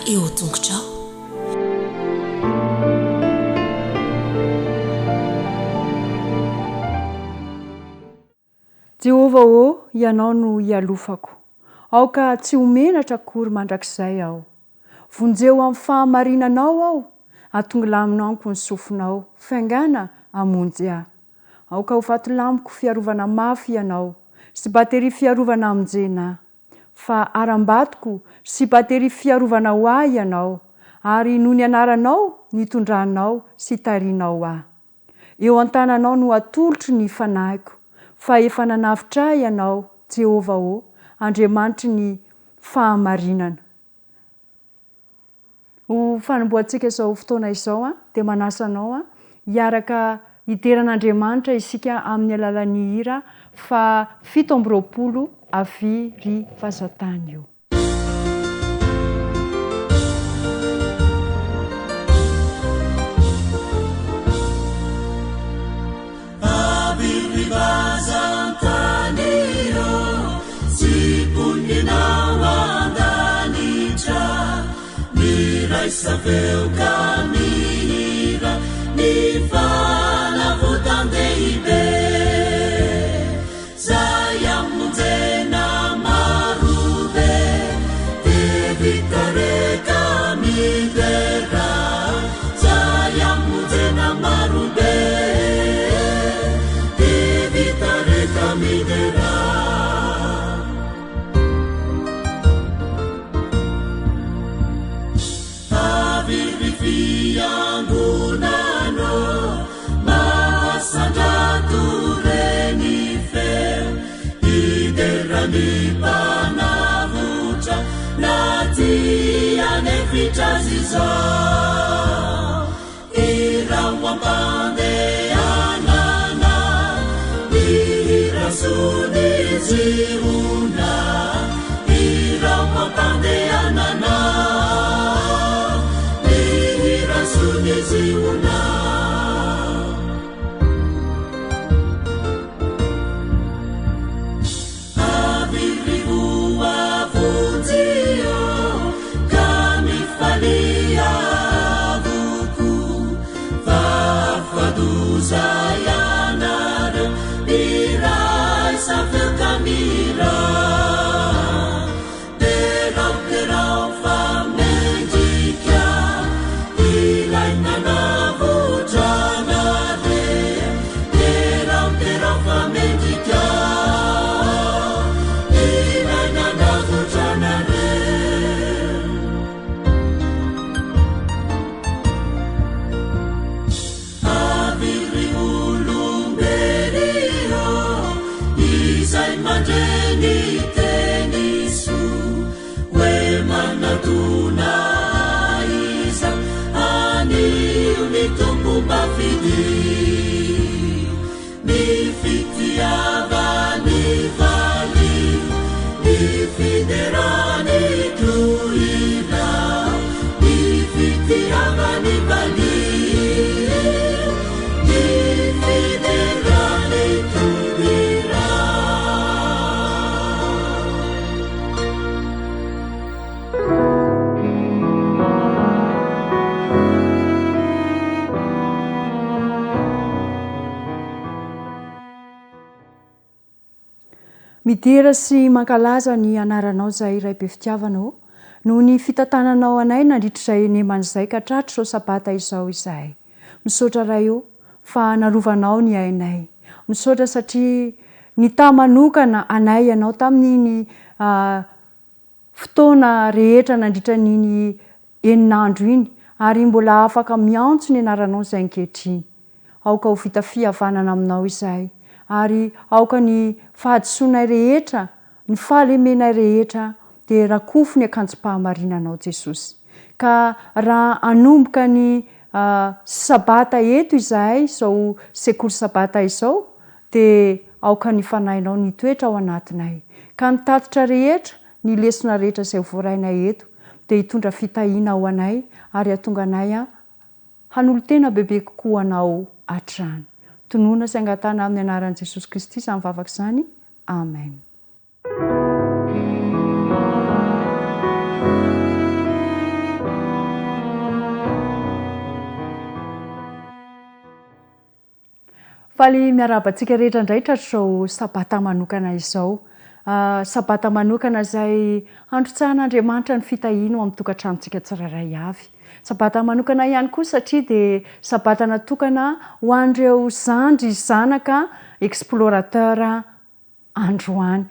eo an-tongotrao. Jehova ô, ianao no ialofako. Aoka tsy homenatra akory mandrakizay aho. Vonjeo amin'ny fahamarinanao aho, atonga laminamiko ny sofinao, faingana amonjy aho. Aoka ho fatolamiko fiarovana mafy ianao, sy batery fiarovana aminjena. Fa arambatoko sy batery fiarovana ho ahy ianao, ary noho ny anaranao, nitondranao sy tarinao aho. Eo an-tananao no atolotry ny fanahiko, fa efa nanavitra ianao, Jehova ô, Andriamanitry ny fahamarinana. Ho fanomboantsika izao fotoana izao dia manasa anao hiaraka iteran'Andriamanitra isika amin'ny alalan'ny hira fa 720 avy ry fazatany io. Saveu caminhira ni fala votandeibe saya mundena marube devitare camidera saya mundena marube devitare camidera. Fiangunano masandratureni feo iderani panavutra natia nefitraziza irawambande anana irasuniziuna irawambande anana Ziuna Avirivu avunzio kami falia vuku fafaduza yanare birai saveu kamira terau famedika Midera sy mankalaza ny anaranao izay iray be fitiavanao, noho ny fitantananao anay nandritrizay neman'izay ka hatratra izao sabata izao izahay. Misaotra ray io fa narovanao ny ainay. Misaotra satria ny tamanokana anay ianao tamin'iny fotoana rehetra nandritra n'iny eninandro iny, ary mbola afaka miantso ny anaranao izay ankehitriny. Aoka ho vita fihavanana aminao izahay. Ary aoka ny fahadisoanay rehetra, ny fahalemenay rehetra dia rakofo ny akanjo-pahamarinanao Jesosy. Ka raha anomboka ny sabata eto izahay, izao sekoly sabata izao, dia aoka ny fanahinao ny toetra ao anatinay. Ka ny tatitra rehetra, ny lesona rehetra izay voarainay eto, dia hitondra fitahiana ho anay, ary hatonga anay hanolo tena bebe kokoa anao hatrany. Tonoana sy angatana amin'ny anaran'i Jesosy Kristy izany vavaka izany. Amen. faly miarabantsika rehetra indraitra zao sabata manokana izao. Sabata manokana izay androtsahanaandriamanitra ny fitahina ao amin'ny tokantranontsika tsirairay avy. Sabata manokana ihany koa satria dia sabata natokana ho an'ireo zandry zanaka explorateur androany.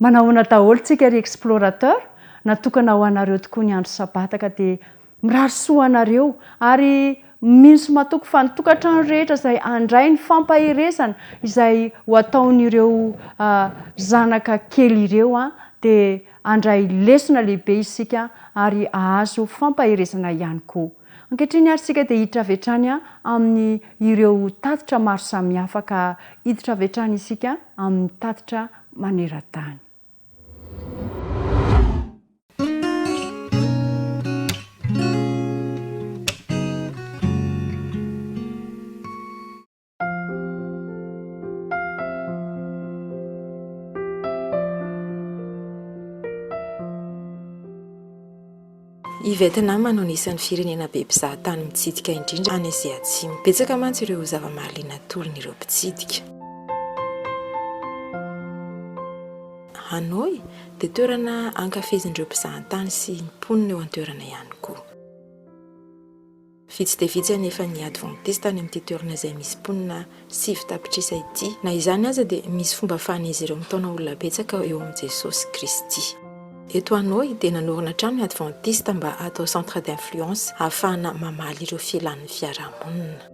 Manahoana daholo tsika ry explorateur, natokana ho anareo tokoa ny andro sabata ka dia mirarosoa anareo ary misy matoko fa ny tokantrano rehetra izay andray ny fampahiresana izay ho ataon'ireo zanaka kely ireo dia andray lesona lehibe isika ary ahazo fampahiresana ihany koa. Ankehitriny ary isika dia hiditra avy hatrany amin'ny ireo tatitra maro samihafa ka hiditra avy hatrany isika amin'ny tatitra maneran-tany. I Vietnam no anisan'ny firenena be mpizahatany mitsidika indrindra any Azia Atsimo. Betsaka mantsy ireo zava-mahaliana tolon'ireo mpitsidika. Hanoi dia toerana ankafizindreo mpizahatany sy ny mponina eo an-toerana ihany koa. Vitsy dia vitsy anefa ny adventiste any amin'ity toerana izay misy mponina 7 tapitrisa ity. Na izany aza dia misy fomba ahafahan'izy ireo mitaona olona betsaka eo amin'ny Jesosy Kristy. Eto Hanoi dia nanorina trano ny adventiste mba atao centre d'influence ahafahana mamaly ireo fialan'ny fiarahamonina.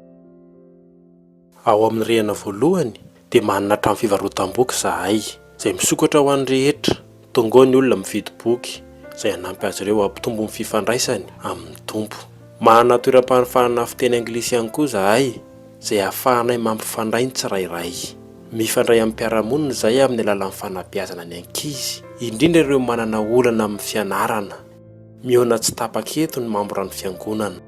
Ao amin'ny rihana voalohany dia manana trano fivarotam-boky zahay izay misokatra ho an'ny rehetra. Tonga ny olona mividy boky izay hanampy azy ireo hampitombo ny fifandraisany amin'ny tompo. Manana toeram-panafanana fiteny anglisy ihany koa zahay izay ahafahanay mampifandray ny tsirairay. Mifandray amin'ny mpiarahamonina izay amin'ny alalan'ny fanabeazana ny ankizy, indrindra ireo manana olana amin'ny fianarana. Mihaona tsy tapaka-keto ny mamborany fiangonana.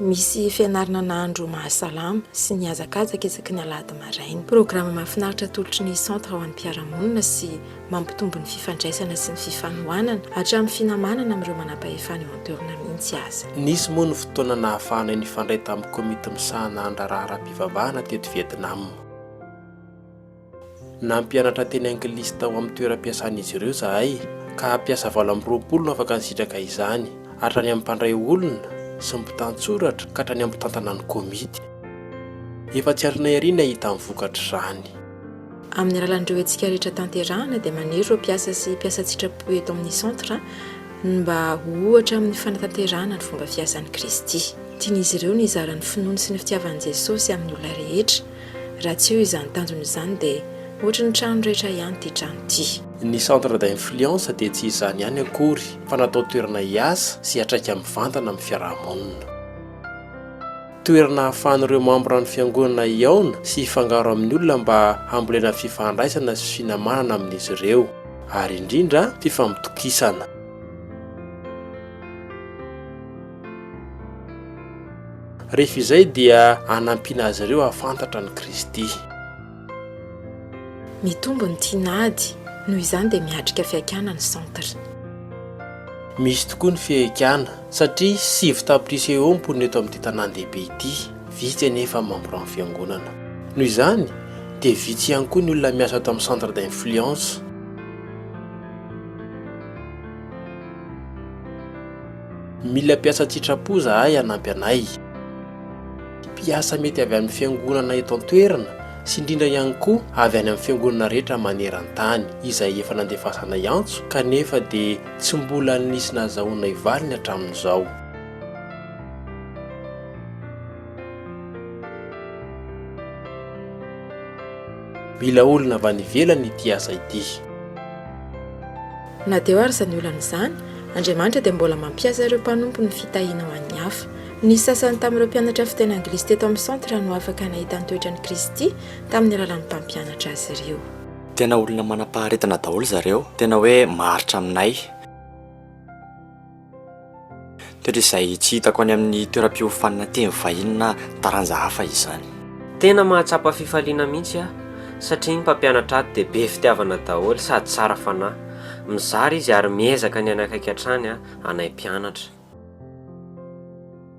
Misy fianarana nahandro mahasalama sy ny hazakazaka isaky ny alahady maraina. Programa mahafinaritra tolotry ny centre ho an'ny mpiarahamonina sy mampitombo ny fifandraisana sy ny fifanohanana hatramin'ny finamanana amin'ireo manam-pahefana eo an-toerana mihitsy aza. Nisy moa ny fotoana nahafahanay nifandray tamin'ny komite misahana andrarahara-pivavahana teto Vietnam. Nampianatra teny anglisy tao amin'ny toeram-piasan'izy ireo zahay ka hampiasa 20 no afaka nisitraka izany, hatrany amin'ny mpandray olona sy mpitantsoratra ka hatrany amin'ny mpitantana ny komity. Efa tsy arinay ery ny ahita amin'ny vokatra izany. Amin'ny alalan'ireo etsika rehetra tanterahana dia manery ireo mpiasa sy mpiasa tsitrapo eto amin'ny centre mba ohatra amin'ny fanatanterahana ny fomba fiasan'ny Kristy. Tian'izy ireo ny hizaran'ny finoana sy ny fitiavan'i Jesosy amin'ny olona rehetra. Raha tsy eo izany tanjony izany dia ohatra ny trano rehetra ihany ity trano ity. Ny centre d'influence dia tsy izany ihany akory fa natao toerana hiasa sy hatraika mivantana amin'ny fiarahamonina. Toerana ahafahan'ireo mamborany fiangonana iaona sy hifangaro amin'ny olona mba hambolena fifandraisana sy finamanana amin'izy ireo ary indrindra fifampitokisana. Rehefa izay dia hanampiana azy ireo hafantatra ny Kristy. Mitombo ny tinady, noho izany dia miatrika fiaikana ny centre. Misy tokoa ny fiaikana satria 7 tapitrisa eo mponina eto amin'ity tanàn-dehibe ity, vitsy anefa mamborany fiangonana. Noho izany dia vitsy ihany koa ny olona miasa ato amin'ny centre d'influence. Mila mpiasa tsitrapo zahay hanampy anay. Mpiasa mety avy amin'ny fiangonana eto an-toerana sy indrindra ihany koa avy any amin'ny fiangonana rehetra maneran-tany izay efa nandefasanay antso kanefa dia tsy mbola nisy nahazahoanay valiny hatramin'izao. Mila olona avy any ivelany ity asa ity. Na dia ary izany olana izany, Andriamanitra dia mbola mampiasa ireo mpanompo ny fitahiana ho an'ny hafa. Ny sasany tamin'ireo mpianatra fiteny anglisy teto amin'ny centre no afaka nahita ny toetrany Kristy tamin'ny alalan'ny mpampianatra azy ireo. Tena olona manam-paharetana daholo zareo, tena hoe maharitra aminay. Toetra izay tsy hitako any amin'ny toeram-piofanana teny vahiny na taranja hafa izany. Tena mahatsapa fifaliana mihitsy satria ny mpampianatra ato dia be fitiavana daholo sady tsara fanahy. Mizary izy ary miezaka ny anakaiky hatrany anay mpianatra.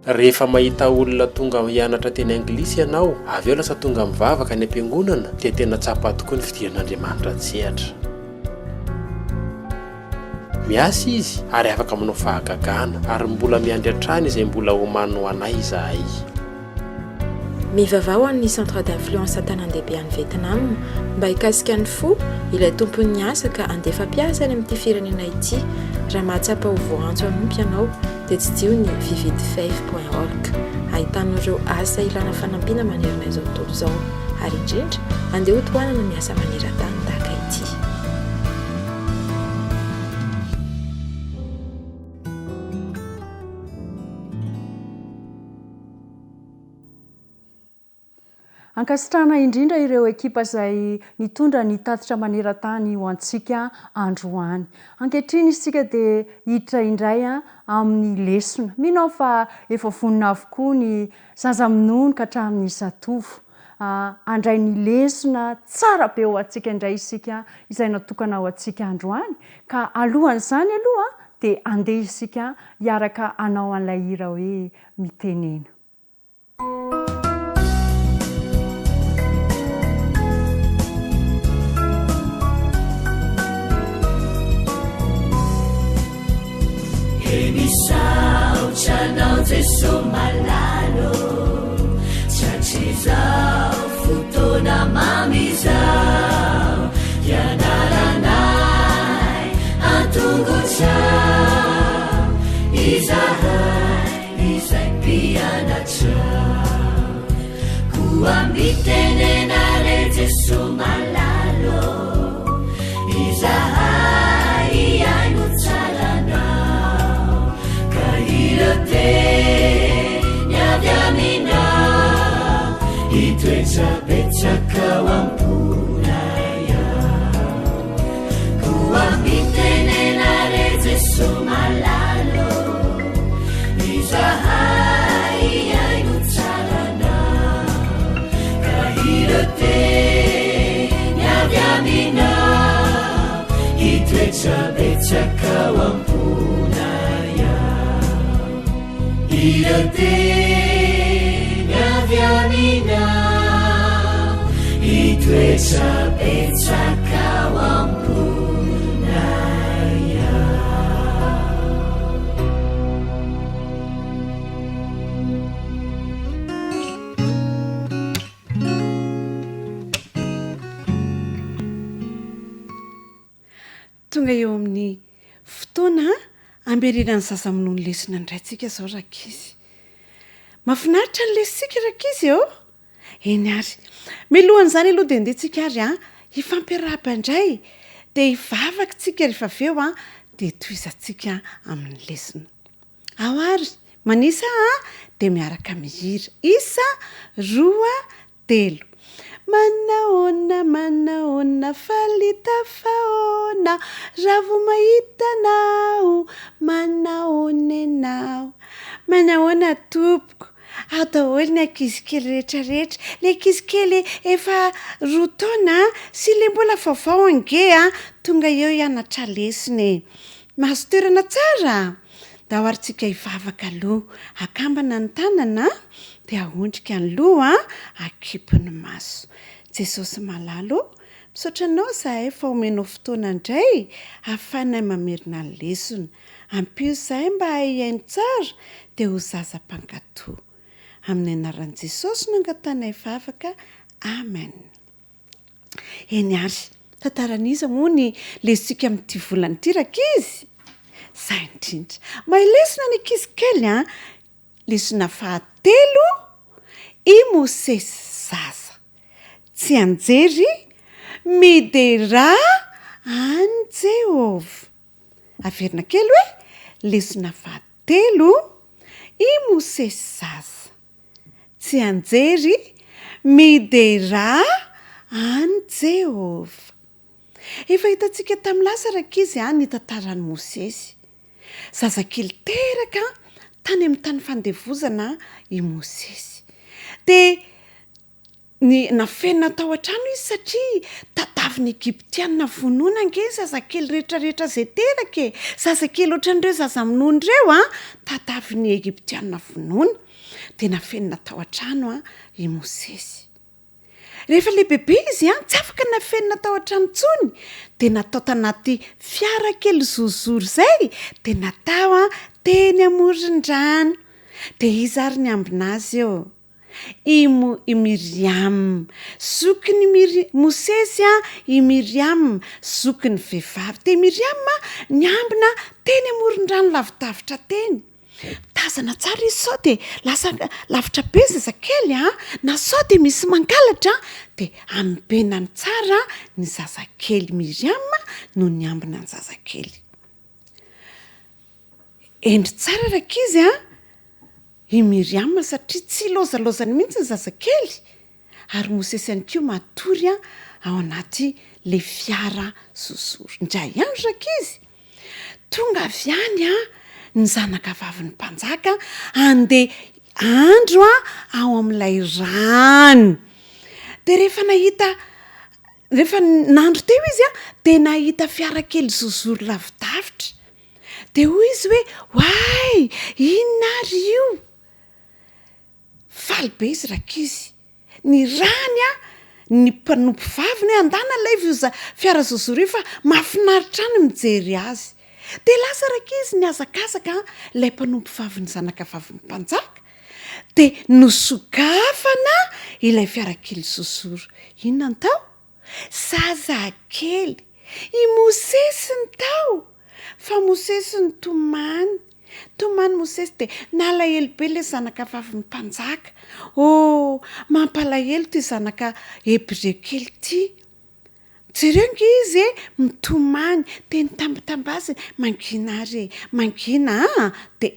rehefa mahita olona tonga hianatra teny anglisy ianao avy eo lasa tonga mivavaka ny ampiangonana dia tena tsapa tokoa ny fidiran'Andriamanitra tsehatra. Miasa izy ary afaka manao fahagagana ary mbola miandry hatrany izay mbola homano anay izahay. Mivavao amin'ny centre d'influence tanàn-dehibe any Vietnam mba hikasika ny fo ilay tompon'ny asa ka andefa mpiasa any amin'ity firenena ity. Raha mahatsapa ho voantso anompy ianao dia tsy dio ny vividfaith.org. Ahitanareo asa ilana fanampiana manerana izao tontolo izao ary indrindra andeha ho tohanana ny asa maneran-tany tahaka ity. Ankasitrana indrindra ireo ekipa izay nitondra ny tatitra maneran-tany ho antsika androany. Ankehitriny isika dia hiditra indray amin'ny lesona. Mino aho fa efa vonona avokoa ny zaza-minono ka hatramin'ny zatovo. Andray ny lesona tsara be ho antsika indray isika izay natokana ho antsika androany. Ka alohan'izany aloha dia andeha isika hiaraka hanao an'ilay hira hoe mitenena. Misaotranao Jeso malalo satria zao fotoana mamizao ianaranay antongotrao izahay izay mpianatrao koa mitenena re Jeso malalo izahay iaino tsaranao iroteny avy aminao hitoetrabetsaka ho amponaya koa mitenena re Jeso malalo izahay iaino tsaranao ka iroteny avy aminao hitoetrabetsaka ho amponaya iroteny avy aminao hitoetrabetsaka ho amponaya. Tonga eo amin'ny fotoana amberirany zaza-minono lesona indraitsika zao rakizy. Mahafinaritra ny lesitsika rakizy eo. Eny ary. Milohan'izany aloha dia andehantsika ary hifampiarahaba indray dia hivavaka tsika rehefa aveo dia tohizantsika amin'ny lesona. Ao ary manisa dia miaraka mihira. Isa, roa, telo. Manaona falita faona raha vao mahitanao manaona enao manaona tompoko ao daholo ny ankizikely rehetrarehetra le ankizikely efa roa taona sy le mbola vaovao ange tonga eo hianatra lesona mahazo toerana tsara da ho aritsika hivavaka aloha akambana ny tanana dia ahondrika ny loha akipy ny maso. Jesosy malalo misaotra anao izahay fa omenao fotoana indray ahafahanay mamerina ny lesona. Ampio izahay mba hahay tsara dia ho zaza mpankatoa. Amin'ny anaran'i Jesosy no angatanay vavaka. Amen. Eny ary, tantaran'iza moa ny lesitsika amin'ity volana ity rakizy? Izay indrindra. Mahay lesona ny ankizy kely lesona fahatelo i Mosesy zaza. Tsy anjery midera any Jehova. Averina kely hoe lesona fahatelo i Mosesy zaza. Tsy anjery midera any Jehova. Efa hitantsika tamin'ny lasa rakizy ny tantaran'i Mosesy. Zazakely teraka tany amin'ny tany fandevozana i Mosesy. Dia nafenina tao an-trano izy satria tadavy avy ny Egyptiana vonoina ange zazakely rehetrarehetra zay teraka e. Zazakely ohatran'ireo zaza minono ireo tatavy ny Egyptiana vonoina dia nafenina tao an-trano i Mosesy. Rehefa lehibe izy tsy afaka nafenina tao an-trano tsony dia natao tanaty fiara kely zozoro izay dia natao teny amoron-drano. Dia izy ary ny ambinazy eo i Miriam, zokiny Mosesy i Miriam, zokiny vehivavy. Dia Miriam ny ambina teny amoron-drano lavidavitra teny. Tazana tsara izy sao dia lasa lavitra be zazakely na sao dia misy mangalatra dia ambenany tsara ny zazakely Miriam no ny ambina ny zazakely. Endry tsara rakizy i Miriam satria tsy lozalozany mihitsy ny zazakely. Ary Mosesy ihany koa matory ao anaty le fiara zozoro. Indray andro rakizy tonga avy any ny zanaka vavin'ny mpanjaka andeha andro ao amin'ilay rano. Dia rehefa nandro teo izy dia nahita fiara kely zozoro lavidavitra. Dia hoy izy hoe way, inona ary io? Faly be izy rakizy. Ny rany ny mpanompo vaviny andana ilay fiara zozoro fa mahafinaritra any mijery azy. Dia lasa rakizy ny azakazaka ilay mpanompo vaviny zanaka vavin'ny mpanjaka dia nosokafana ilay fiara kely zozoro. Inona ny tao? Zazakely i Mosesy ny tao. Fa Mosesy ny tomany Mosesy dia nalahelo be ilay zanaka vavin'ny mpanjaka. Mampalahelo ty zanaka Hebreo kely ty. Jereo nge izy mitomany teny tambatambaziny mangina ary mangina dia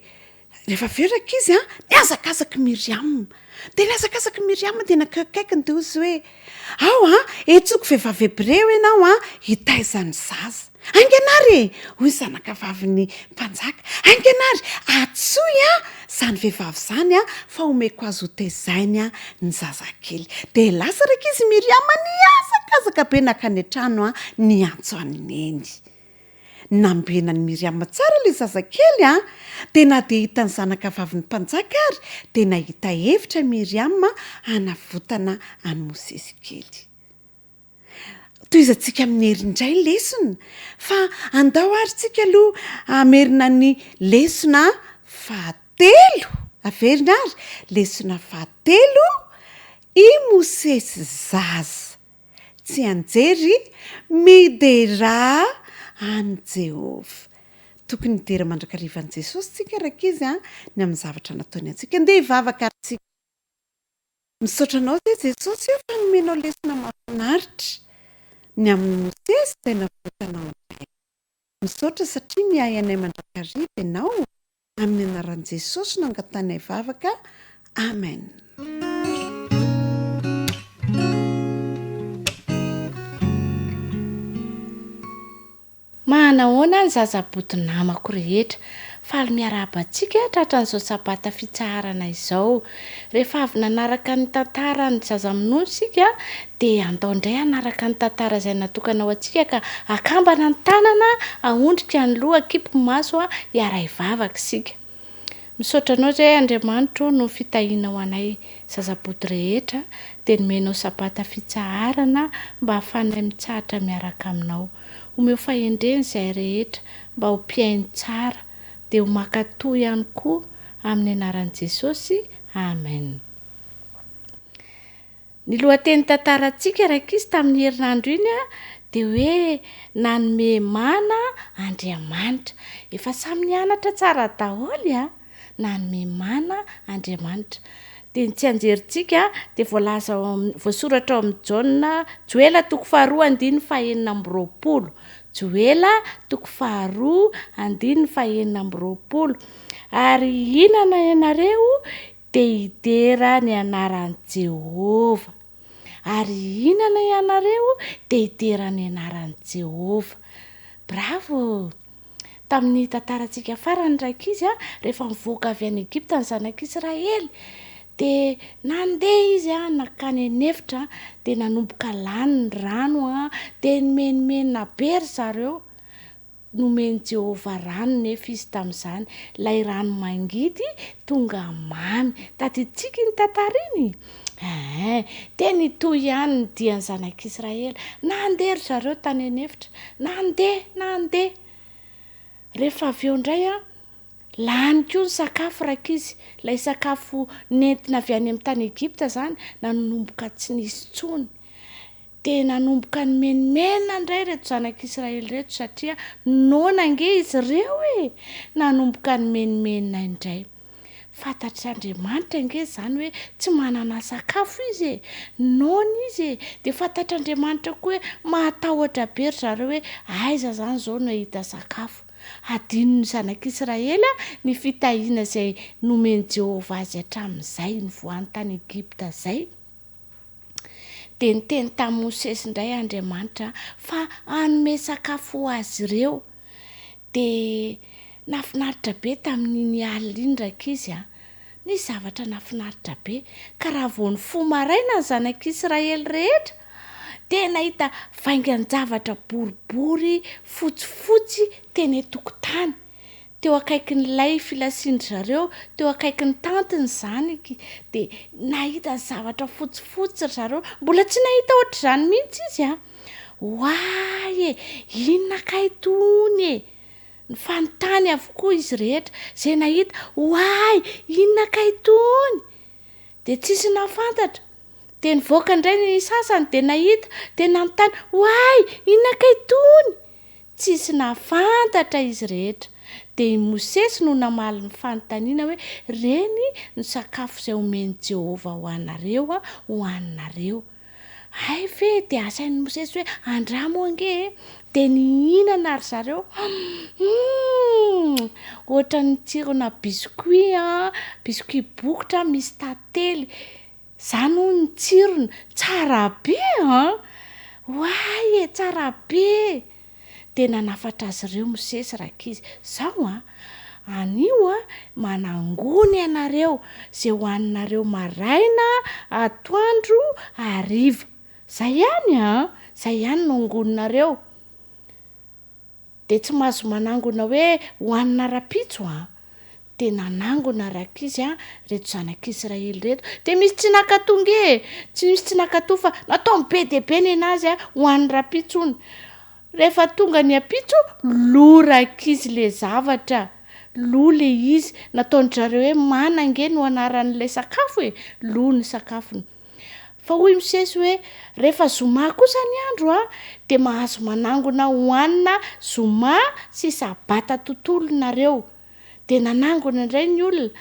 rehefa veraka izy niazakazaka Miriam. Dia niazakazaka Miriam dia nakakaikiny dia izy hoe etsoko vehivavy Hebreo ianao hitaizany zaza. Angenary hoy zanaka vavin'ny mpanjaka. Angenary atsoy zany vehivavy zany fa omeko azy ho tezainy ny zazakely. Dia lasa raka izy Miriam niazakazaka be nakany an-trano niantso any neny. Nambenany Miriam tsara ilay zazakely dia na dia hitany zanaka vavin'ny mpanjaka ary dia nahita hevitra Miriam hanavotana any Mosesy kely. Toizantsika amin'ny herindray lesona fa andao ary tsika aloha amerina ny lesona fahatelo. Averina ary lesona fahatelo i Mosesy zaza tsy anjery midera any Jehova. Tokony hidera mandrakarivan'i Jesosy tsika rakizy ny amin'ny zavatra nataony antsika. Andeha hivavaka ary tsika. Misaotra anao Jesosy fa nomenao lesona mahafinaritra ny amin'ny Mosesy izay navotanao anay. Misaotra satria mihay anay mandrakariva ianao amin'ny anaran'i Jesosy no angatanay vavaka. Amen. Manahoana ny zazaboto namako rehetra, faly miarabantsika tratran'izao sabata fitsaharana izao. Rehefa avy nanaraka ny tantara ny zaza minono sika dia andao indray anaraka ny tantara izay natokana ao antsika ka akambana ny tanana, ahondrika ny loha, akipy maso hiara hivavaka sika. Misaotra anao izay Andriamanitra no fitahiana ho anay zazaboto rehetra dia nomenao sabata fitsaharana mba hahafanay mitsahatra miaraka aminao. Omeo fahendreny izay rehetra mba ho mpiainy tsara dia ho makatoa ihany koa amin'ny anaran'i Jesosy. Amen. Ny lohateny tantarantsika rakizy tamin'ny herinandro iny dia hoe nanome mana Andriamanitra. Efa samy nianatra tsara daholo nanome mana Andriamanitra. Dia ny tsy anjerintsika dia voasoratra ao amin'ny Joela 2:2-20. Joela 2:2-20. Ary inana ianareo dia hidera ny anaran'i Jehova. Ary inana ianareo dia hidera ny anaran'i Jehova. Bravo! Tamin'ny tantarantsika farany rakizy rehefa mivoaka avy any Egypta ny zanak'Israely de nandeha izy a nakany anefitra de nanomboka lany ny rano a de nomenomenina bery zareo nomeny Jehovah rano nefa izy tamin'izany lay rano mangidy tonga mamy taditsika ny tantariny teny toy ihany ny diany zanak'Israely nandeha ry zareo tany anefitra nandeha rehefa avy eo indray a lany koa ny sakafo rakizy lay sakafo nentina avy any amin'ny tany Egipta zany nanomboka tsy nisy tsony de nanomboka ny menimena indray reto zanak'Israely reto satria nonange izy ireo nanomboka ny menimena indray fantatr'Andriamanitra nge zany hoe tsy manana sakafo izy nona izy de fantatr'Andriamanitra koa hoe mahatahotra be ry zareo hoe aiza zany zao no ahita sakafo adinony zanak'Israely ny fitahiana izay nomeny Jehovah azy hatramin'izay ny voany tany Egipta zay de niteny tamin'ny Mosesy indray Andriamanitra fa anome sakafo azy ireo de nafinaritra be tamin'iny alina iny rakizy ny zavatra nafinaritra be ka raha vao ny fomaraina ny zanak'Israely rehetra de nahita vaingan-javatra boribory fotsifotsy teny tokotany teo akaikin'ilay filasindry zareo teo akaikin'ny tantiny zany de nahita zavatra fotsifotsy ry zareo mbola tsy nahita ohatr'izany mihitsy izy hoay inona kaitony ny fanontany avokoa izy rehetra zay nahita hoay inona kaitony de tsisy nafantatra de nivoaka indray ny sasany de nahita de nanontany hoay inona kaitony tsisy nafantatra izy rehetra de Mosesy no namaly ny fanontaniana hoe reny ny sakafo izay omeny Jehovah ho anareo ay ve de asain'ny Mosesy hoe andramo ange de nihinana ry zareo ohatra ny tsirona biscuit bokotra misy tantely zany hono ny tsirony tsara be hoay tsara be de nanafatra azy ireo Mosesy rakizy zao anio manangony anareo zay hoaninareo maraina atoandro hariva zay ihany no angoninareo de tsy mahazo manangona hoe hoanina rapitso de nanangona rakizy reto zanak'Israely reto de misy tsy nakatonge tsy misy tsy nakatò fa natao be de be ny anazy hoan'ny rapitsony rehefa tonga ny apitso lo rakizy le zavatra lo le izy nataon'zareo hoe manange no anaran'ilay sakafo lo ny sakafony fa hoy Mosesy hoe rehefa zoma kosa ny andro de mahazo manangona hoanina zoma sy sabata tontolo nareo de nanangona indray ny olona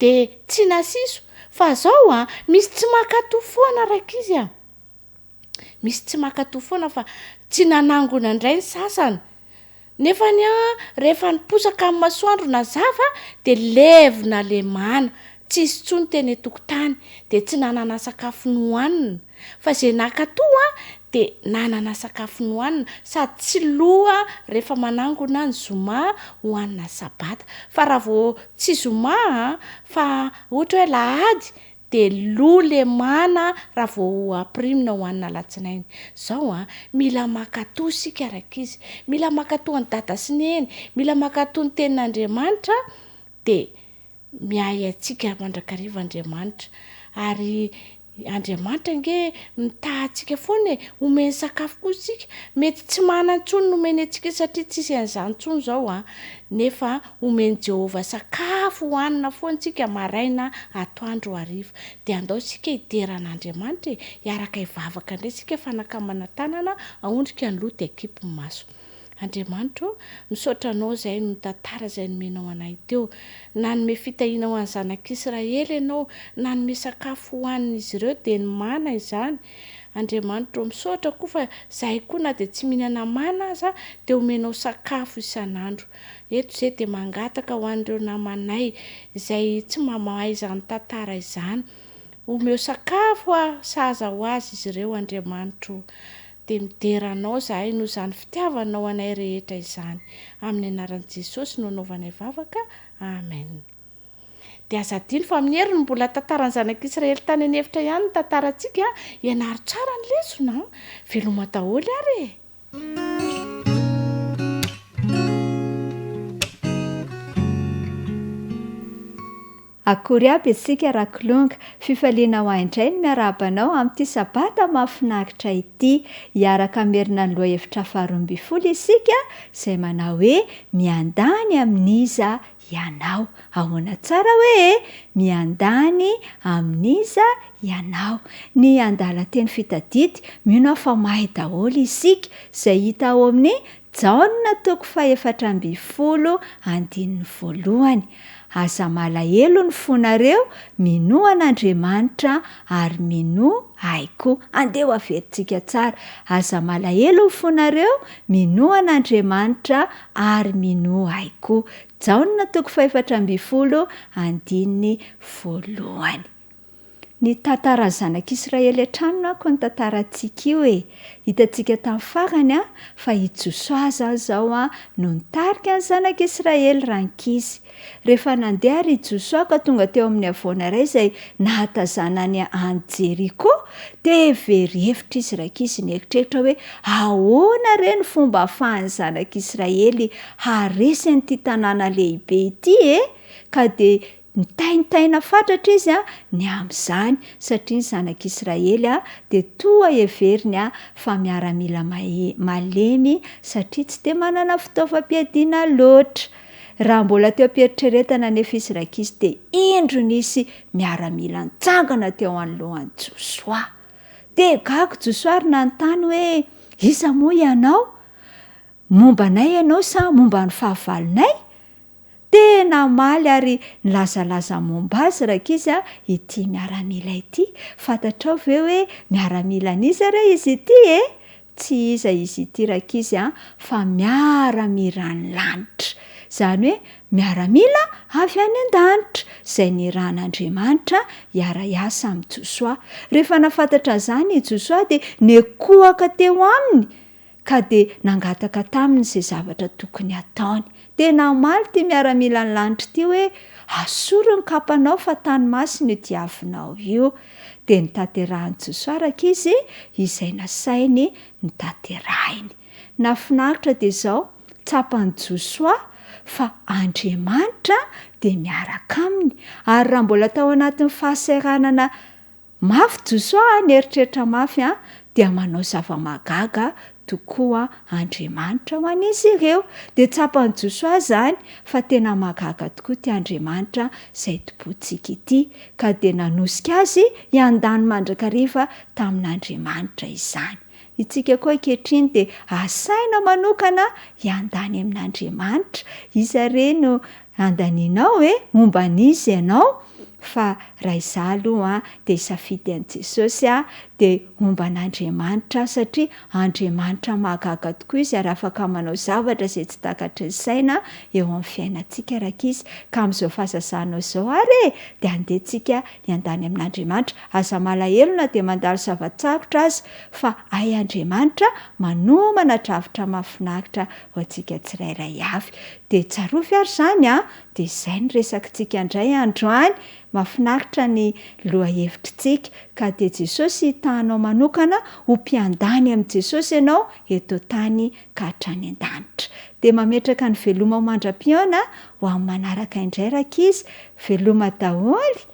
de tsy nasiso fa zao misy tsy makatò foana rakizy misy tsy makatò foana fa tsy nanangona indray ny sasany nefany rehefa niposaka amin'ny masoandro na zava de levona le mana tsisy tsony teny tokotany de tsy nanana sakafo nohanina fa zay nakatò de nanana sakafo nohanina sady tsy loa rehefa manangona ny zoma hoanina sabata fa raha vao tsy zoma fa ohatra hoe lahady de lo le mana raha vao aprimina hoanina latsinainy zao mila makatò sika rakizy mila makatò ny dada sy neny mila makatò ny tenin'Andriamanitra de miay atsika mandrakariva Andriamanitra ary Andriamanitra nge mitahantsika foana omeny sakafo koa sika mety tsy manan-tsony nomeny atsika satria tsisy an'izany tsony zao nefa omeny Jehovah sakafo hoanina foantsika maraina atoandro hariva de andao sika hideran'Andriamanitra hiaraka hivavaka indray sika fanakamana tanana aondrika ny loto ekipo maso Andriamanitra misaotra anao zay no tantara zay nomenao anay teo nanome fitahiana ho an'ny zanak'Israely ianao nanome sakafo hoanin'izy ireo de ny mana izany Andriamanitra misaotra koa fa zahay koa na de tsy mihinana mana aza de omenao sakafo isan'andro eto zay de mangataka ho an'ireo namanay izay tsy mahay izany tantara izany omeo sakafo sahaza ho azy izy ireo Andriamanitra de mideranao zahay no izany fitiavanao anay rehetra izany amin'ny anaran'i Jesosy no anaovanay vavaka amen dia azadiny fa amin'ny heriny mbola tantarany zanak'Israely tany anefitra ihany ny tantarantsika ianaro tsara ny lesona veloma daholo ary akory aby isika rakolonga fifaliana ho aindray ny miarabanao amin'ity sabata mahafinaritra ity hiaraka merina ny loha hevitra faharoamby folo isika izay manao hoe miandany amin'iza ianao ahoana tsara hoe miandany amin'iza ianao ny andalan-teny fitadity mino fa mahay daholo isika izay hita ao amin'ny Jaona toko 4:12 aza malahelo ny fonareo minoa an'Andriamanitra ary minoa aiko andeha averintsika tsara aza malahelo ny fonareo minoa an'Andriamanitra ary minoa aiko Jaona toko 4:12 ny tantaran'ny zanak'Israely hatraminy ako ny tantarantsika io hitantsika tamin'ny farany fa i Josoa zao no nitarika ny zanak'Israely rankizy rehefa nandeha ry Josoa ka tonga teo amin'ny havoana iray izay nahatazanany any Jeriko dia very hevitra izy rankizy nieritreritra hoe ahoana re ny fomba ahafahan'ny zanak'Israely haresy an'ity tanàna lehibe ity ka dia nitaintaina fatratra izy ny amin'izany satria ny zanak'Israely dia toa heveriny fa miaramila malemy satria tsy dia manana fitaovam-piadiana loatra raha mbola teo am-pieritreretana nefa izy rankizy dia indro nisy miaramila nitsangana teo anolohan'i Josoa dia gaga Josoa ary nanontany hoe iza moa ianao mombanay ianao sa momba ny fahavalonay tena maly ary nilazalaza momba azy rankizy ity miaramila ity fantatrao ve hoe miaramila n'iza re izy ity tsy iza izy ity rankizy fa miaramila ny lanitra izany hoe miaramila avy any an-danitra izay niran'Andriamanitra hiara-hiasa amin'ny Josoa rehefa nafantatra izany i Josoa dia nekoaka teo aminy ka dia nangataka taminy izay zavatra tokony ataony tena maly ty miaramila ny lanitra ty hoe asoro ny kapanao fa tany masina io diavinao io dia nitanterahany Josoa rankizy izay nasainy nitanterahiny nafinaritra dia izao tsapan'ny Josoa fa Andriamanitra dia miaraka aminy ary raha mbola tao anatin'ny fahasahiranana mafy Josoa nieritreritra mafy dia manao zava-magaga tokoa Andriamanitra ho an'izy ireo dia tsapan'ny Josoa izany fa tena magaga tokoa ty Andriamanitra izay toboantsika ity ka dia nanosika azy hiandany mandrakariva tamin'Andriamanitra izany itsika koa ankehitriny dia asaina manokana hiandany amin'Andriamanitra iza re no andanianao momba an'izy ianao fa raha izaho aloha dia isafidy an'i Jesosy dia momba an'Andriamanitra satria Andriamanitra mahagaga tokoa izy ary afaka manao zavatra izay tsy takatry ny saina eo amin'ny fiainantsika rankizy ka amin'izao fahasasanao izao ary dia andehantsika hiandany amin'Andriamanitra aza malahelo na dia mandalo zavatsarotra azy fa ay Andriamanitra manomana dravitra mahafinaritra ho antsika tsirairay avy dia tsarovy ary izany dia izay ny resakintsika indray androany mahafinaritra ny lohahevitrintsika ka dia Jesosy hitanao manokana ho mpiandany amin'i Jesosy ianao eto tany ka hatrany an-danitra dia mametraka ny veloma ho mandra-piona ho amin'ny manaraka indray rankizy veloma daholo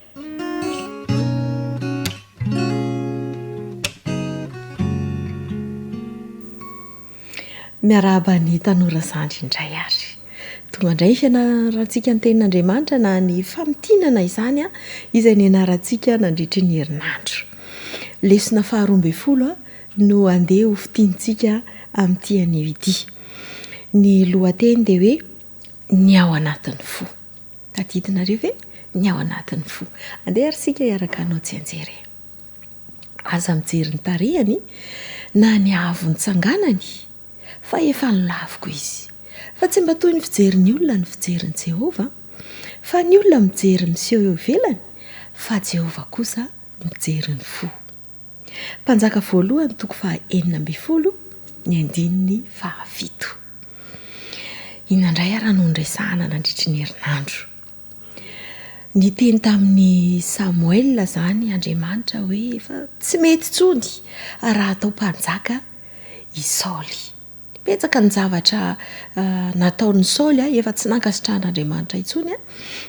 miarahaba ny tanora zandry indray ary tonga indray fianarantsika ny tenin'Andriamanitra na ny famitinana izany izay ny anarantsika nandritry ny herinandro lesona 12 no andeha ho fitiantsika amin'ity anio ity ny lohateny dia hoe ny ao anatin'ny fo tadidinareo ve ny ao anatin'ny fo andeha ary sika hiaraka anao tsy anjery aza mijery ny tarehany na ny avo ny tsanganany fa efa nilaviko izy fa tsy mba toy ny fijerin'ny olona ny fijerin'i Jehova fa ny olona mijery miseho eo ivelany fa Jehova kosa mijery ny fo mpanjaka voalohany toko 12 ny andininy 7 inandray ara no nresahana nandritry ny herinandro ny teny tamin'ny Samoel zany Andriamanitra hoe efa tsy mety tsony raha atao mpanjaka i Saoly. Petsaka ny zavatra nataon'ny Saoly efa tsy nankasitrahan'Andriamanitra intsony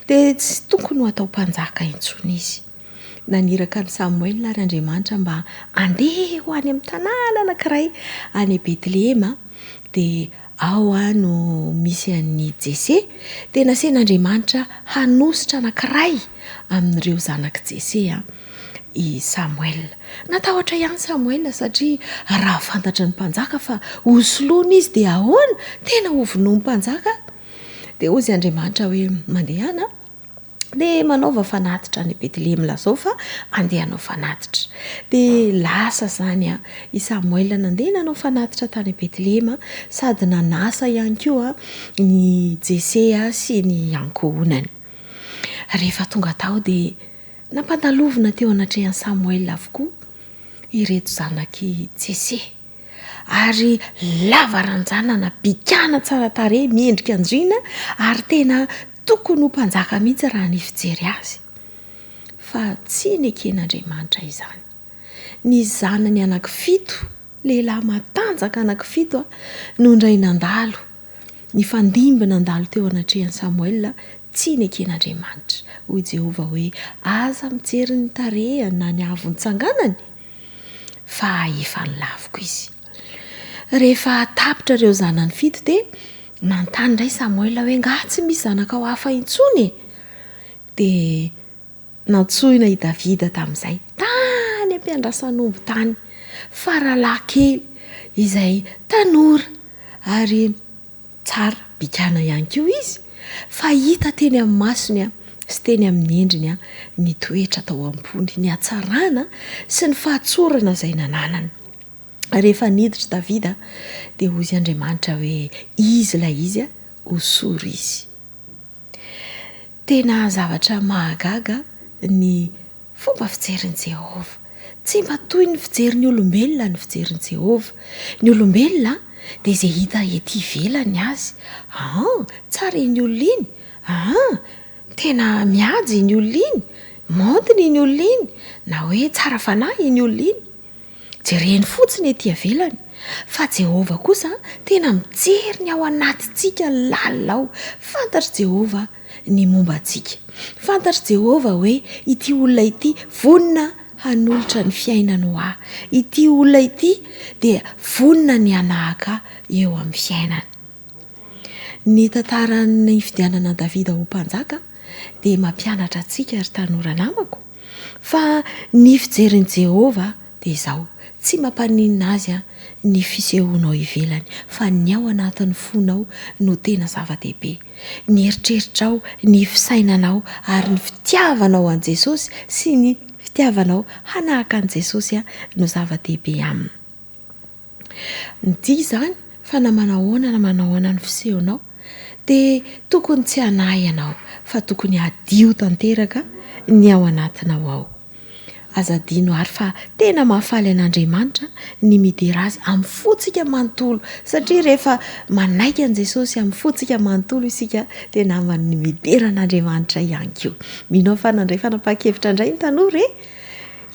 dia tsy tokony ho atao mpanjaka intsony izy. Naniraka ny Samoel ary Andriamanitra mba andeha ho any amin'ny tanàna anankiray any Betlehema dia ao no misy an'ny Jese dia nasen'Andriamanitra hanositra anankiray amin'ireo zanak' Jese i Samoel. Natahotra ihany Samoel satria raha fantatra ny mpanjaka fa hosoloana izy dia ahoana tena hovonoa mpanjaka dia ozy Andriamanitra hoe mandehana dia manaova fanatitra any Betlehema lazao fa andeha hanao fanatitra. Dia lasa zany i Samoel nandeha nanao fanatitra tany Betlehema sady nanasa ihany koa ny Jese sy ny ankohonany. Rehefa tonga tao dia nampandalovina teo anatrehan'i Samoel avokoa ireto zanaky Jese. Ary lava ranjanana bikana tsara tarehy miendrika andrina ary tena tokony ho mpanjaka mihitsy raha ny fijery azy. Fa tsy neken'Andriamanitra izany. Ny zanany anankifito, lehilahy matanjaka anankifito no indray nandalo. Ny fandimbina nandalo teo anatrehan'i Samoel tsy neken'Andriamanitra. Hoy Jehova hoe aza mijery ny tarehany na ny avony tsanganany fa efa nilaviko izy. Rehefa tapitra ireo zanany fito dia nantany indray Samoel hoe nga tsy misy zanaka ao hafa intsony dia nantsoina i Davida tamin'izay tany ampiandrasan'omby tany faralahy kely izay tanora ary tsara bikana ihany koa izy fa hita teny amin'ny masony sy teny amin'ny endriny ny toetra tao am-pony, ny hatsarana sy ny fahatsorana izay nananany. Rehefa niditra Davida dia hozy Andriamanitra hoe izy ilay izy hosoro izy. Tena zavatra mahagaga ny fomba fijerin'i Jehova. Tsy mba toy ny fijerin'ny olombelona ny fijerin'i Jehova. Ny olombelona dia izay hita ety ivelany azy. Tsara iny olona iny. Tena miady iny olona iny. Mantiny iny olona iny. Na hoe tsara fanahy iny olona iny. Jereny fotsiny ety ivelany. Fa Jehova kosa tena mijery ny ao anatintsika lalao. Fantatr' Jehova ny momba antsika. Fantatr' Jehova hoe ity olona ity vonina hanolotra ny fiainany ho ahy. Ity olona ity dia vonina ny anahaka eo amin'ny fiainany. Ny tantaran'ny fidianana Davida ho mpanjaka dia mampianatra antsika ry tanora namako fa ny fijerin'i Jehova dia izao. Tsy mampaninina azy ny fisehoanao ivelany fa ny ao anatin'ny fonao no tena zava-dehibe. Ny eritreritrao, ny fisainanao ary ny fitiavanao an' Jesosy sy ny fitiavanao hanahaka an' Jesosy no zava-dehibe aminy. Ny zany fa na manahoana ny fisehonao dia tokony tsy hanahy ianao fa tokony hadio tanteraka ny ao anatinao ao. Azadino ary fa tena mahafaly an'Andriamanitra ny midera azy amin'ny fotsika manontolo satria rehefa manaiky an' Jesosy amin'ny fotsika manontolo isika dia namany midera an'Andriamanitra ihany koa. Minao fanandray fanapa-kevitra indray ny tanora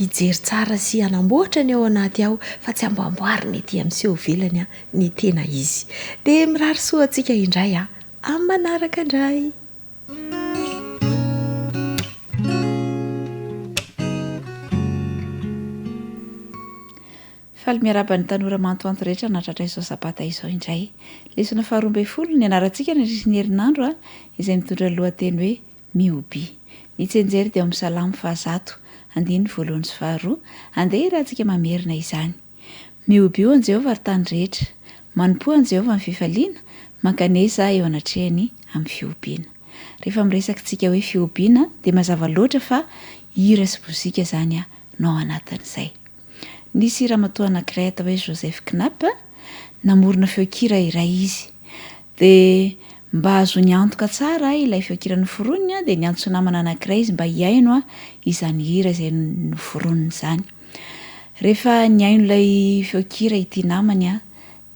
hijery tsara sy hanamboatra ny ao anaty ao fa tsy amboamboarina ety amin'seho velany ny tena izy. Dia mirary soa antsika indray amin'ny manaraka indray. Faly miarabany tanora mantoanto rehetra natratra izao sabata izao indray. Lesona 12 ny anarantsika ny risiny herinandro izay mitondra lohateny hoe mioby. Ny tsenjery dia amin'ny salamo 100 andiny voalohany sy 2 andeha rahantsika mamerina izany. Mioby io an Jehova ary tany rehetra, manompo an Jehova amin'ny fifaliana, mankanesa eo anatrehany amin'ny fiobiana. Rehefa miresakitsika hoe fiobiana dia mazava loatra fa hira sy mozika zany no anatin'izay. Nisy ramatoa anankiray atao hoe Joseph Knapp namorona feokira iray izy. Dia mba azo ny antoka tsara ilay feokira noforoniny dia niantso namana anankiray izy mba hiaino izany hira izay noforoniny izany. Rehefa niaino ilay feokira ity namany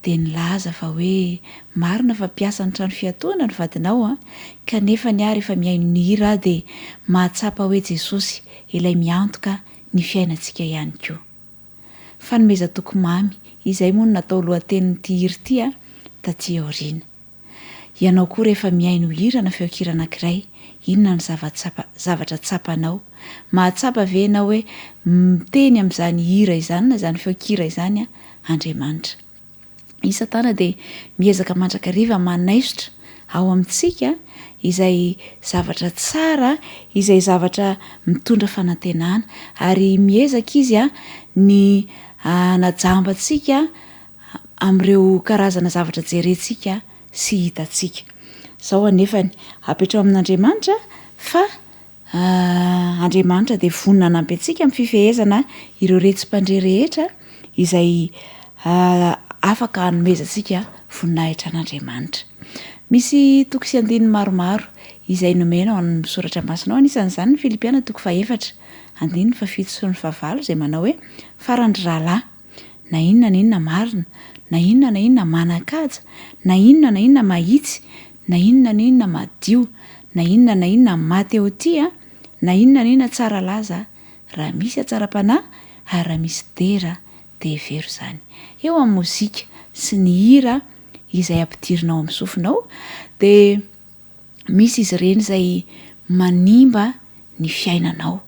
dia nilaza fa hoe marina fa mpiasa ny trano fiatoana ny vadinao a kanefa ny ary efa miaino ny hira dia mahatsapa hoe Jesosy ilay miantoka ny fiainantsika ihany koa. Fanomeza tokomamy izay moa no natao lohatenin'ity hira ity a taty aoriana. Ianao koa rehefa miaino hira na feonkira anankiray, inona ny zavatra tsapanao? Mahatsapa ve ianao hoe miteny amin'izany hira izany na izany feonkira izany a Andriamanitra. Isatana dia miezaka mandrakariva manaisotra ao amintsika izay zavatra tsara, izay zavatra mitondra fanantenana ary miezaka izy a ny najambantsika amin'ireo karazana zavatra jerentsika sy hitantsika. Zao anefany apetrao amin'Andriamanitra fa Andriamanitra dia vonina nampy antsika amin'ny fifehezana ireo retsim-pandre rehetra izay afaka hanomezantsika voninahitra an'Andriamanitra. Misy toko sy andininy maromaro izay nomena ao amin'ny soratra masina ao, anisan'izany ny Filipiana 4:7, andininy 7 sy ny 8 izay manao hoe farandry rahalahy, na inona marina, na inona manan-kaja, na inona mahitsy, na inona madio, na inona maty eo tia, na inona tsara laza, raha misy atsara-panahy ary raha misy dera dia hevery izany. Eo amin'ny mozika sy ny hira izay ampidirinao amin'ny sofinao dia misy izy ireny izay manimba ny fiainanao.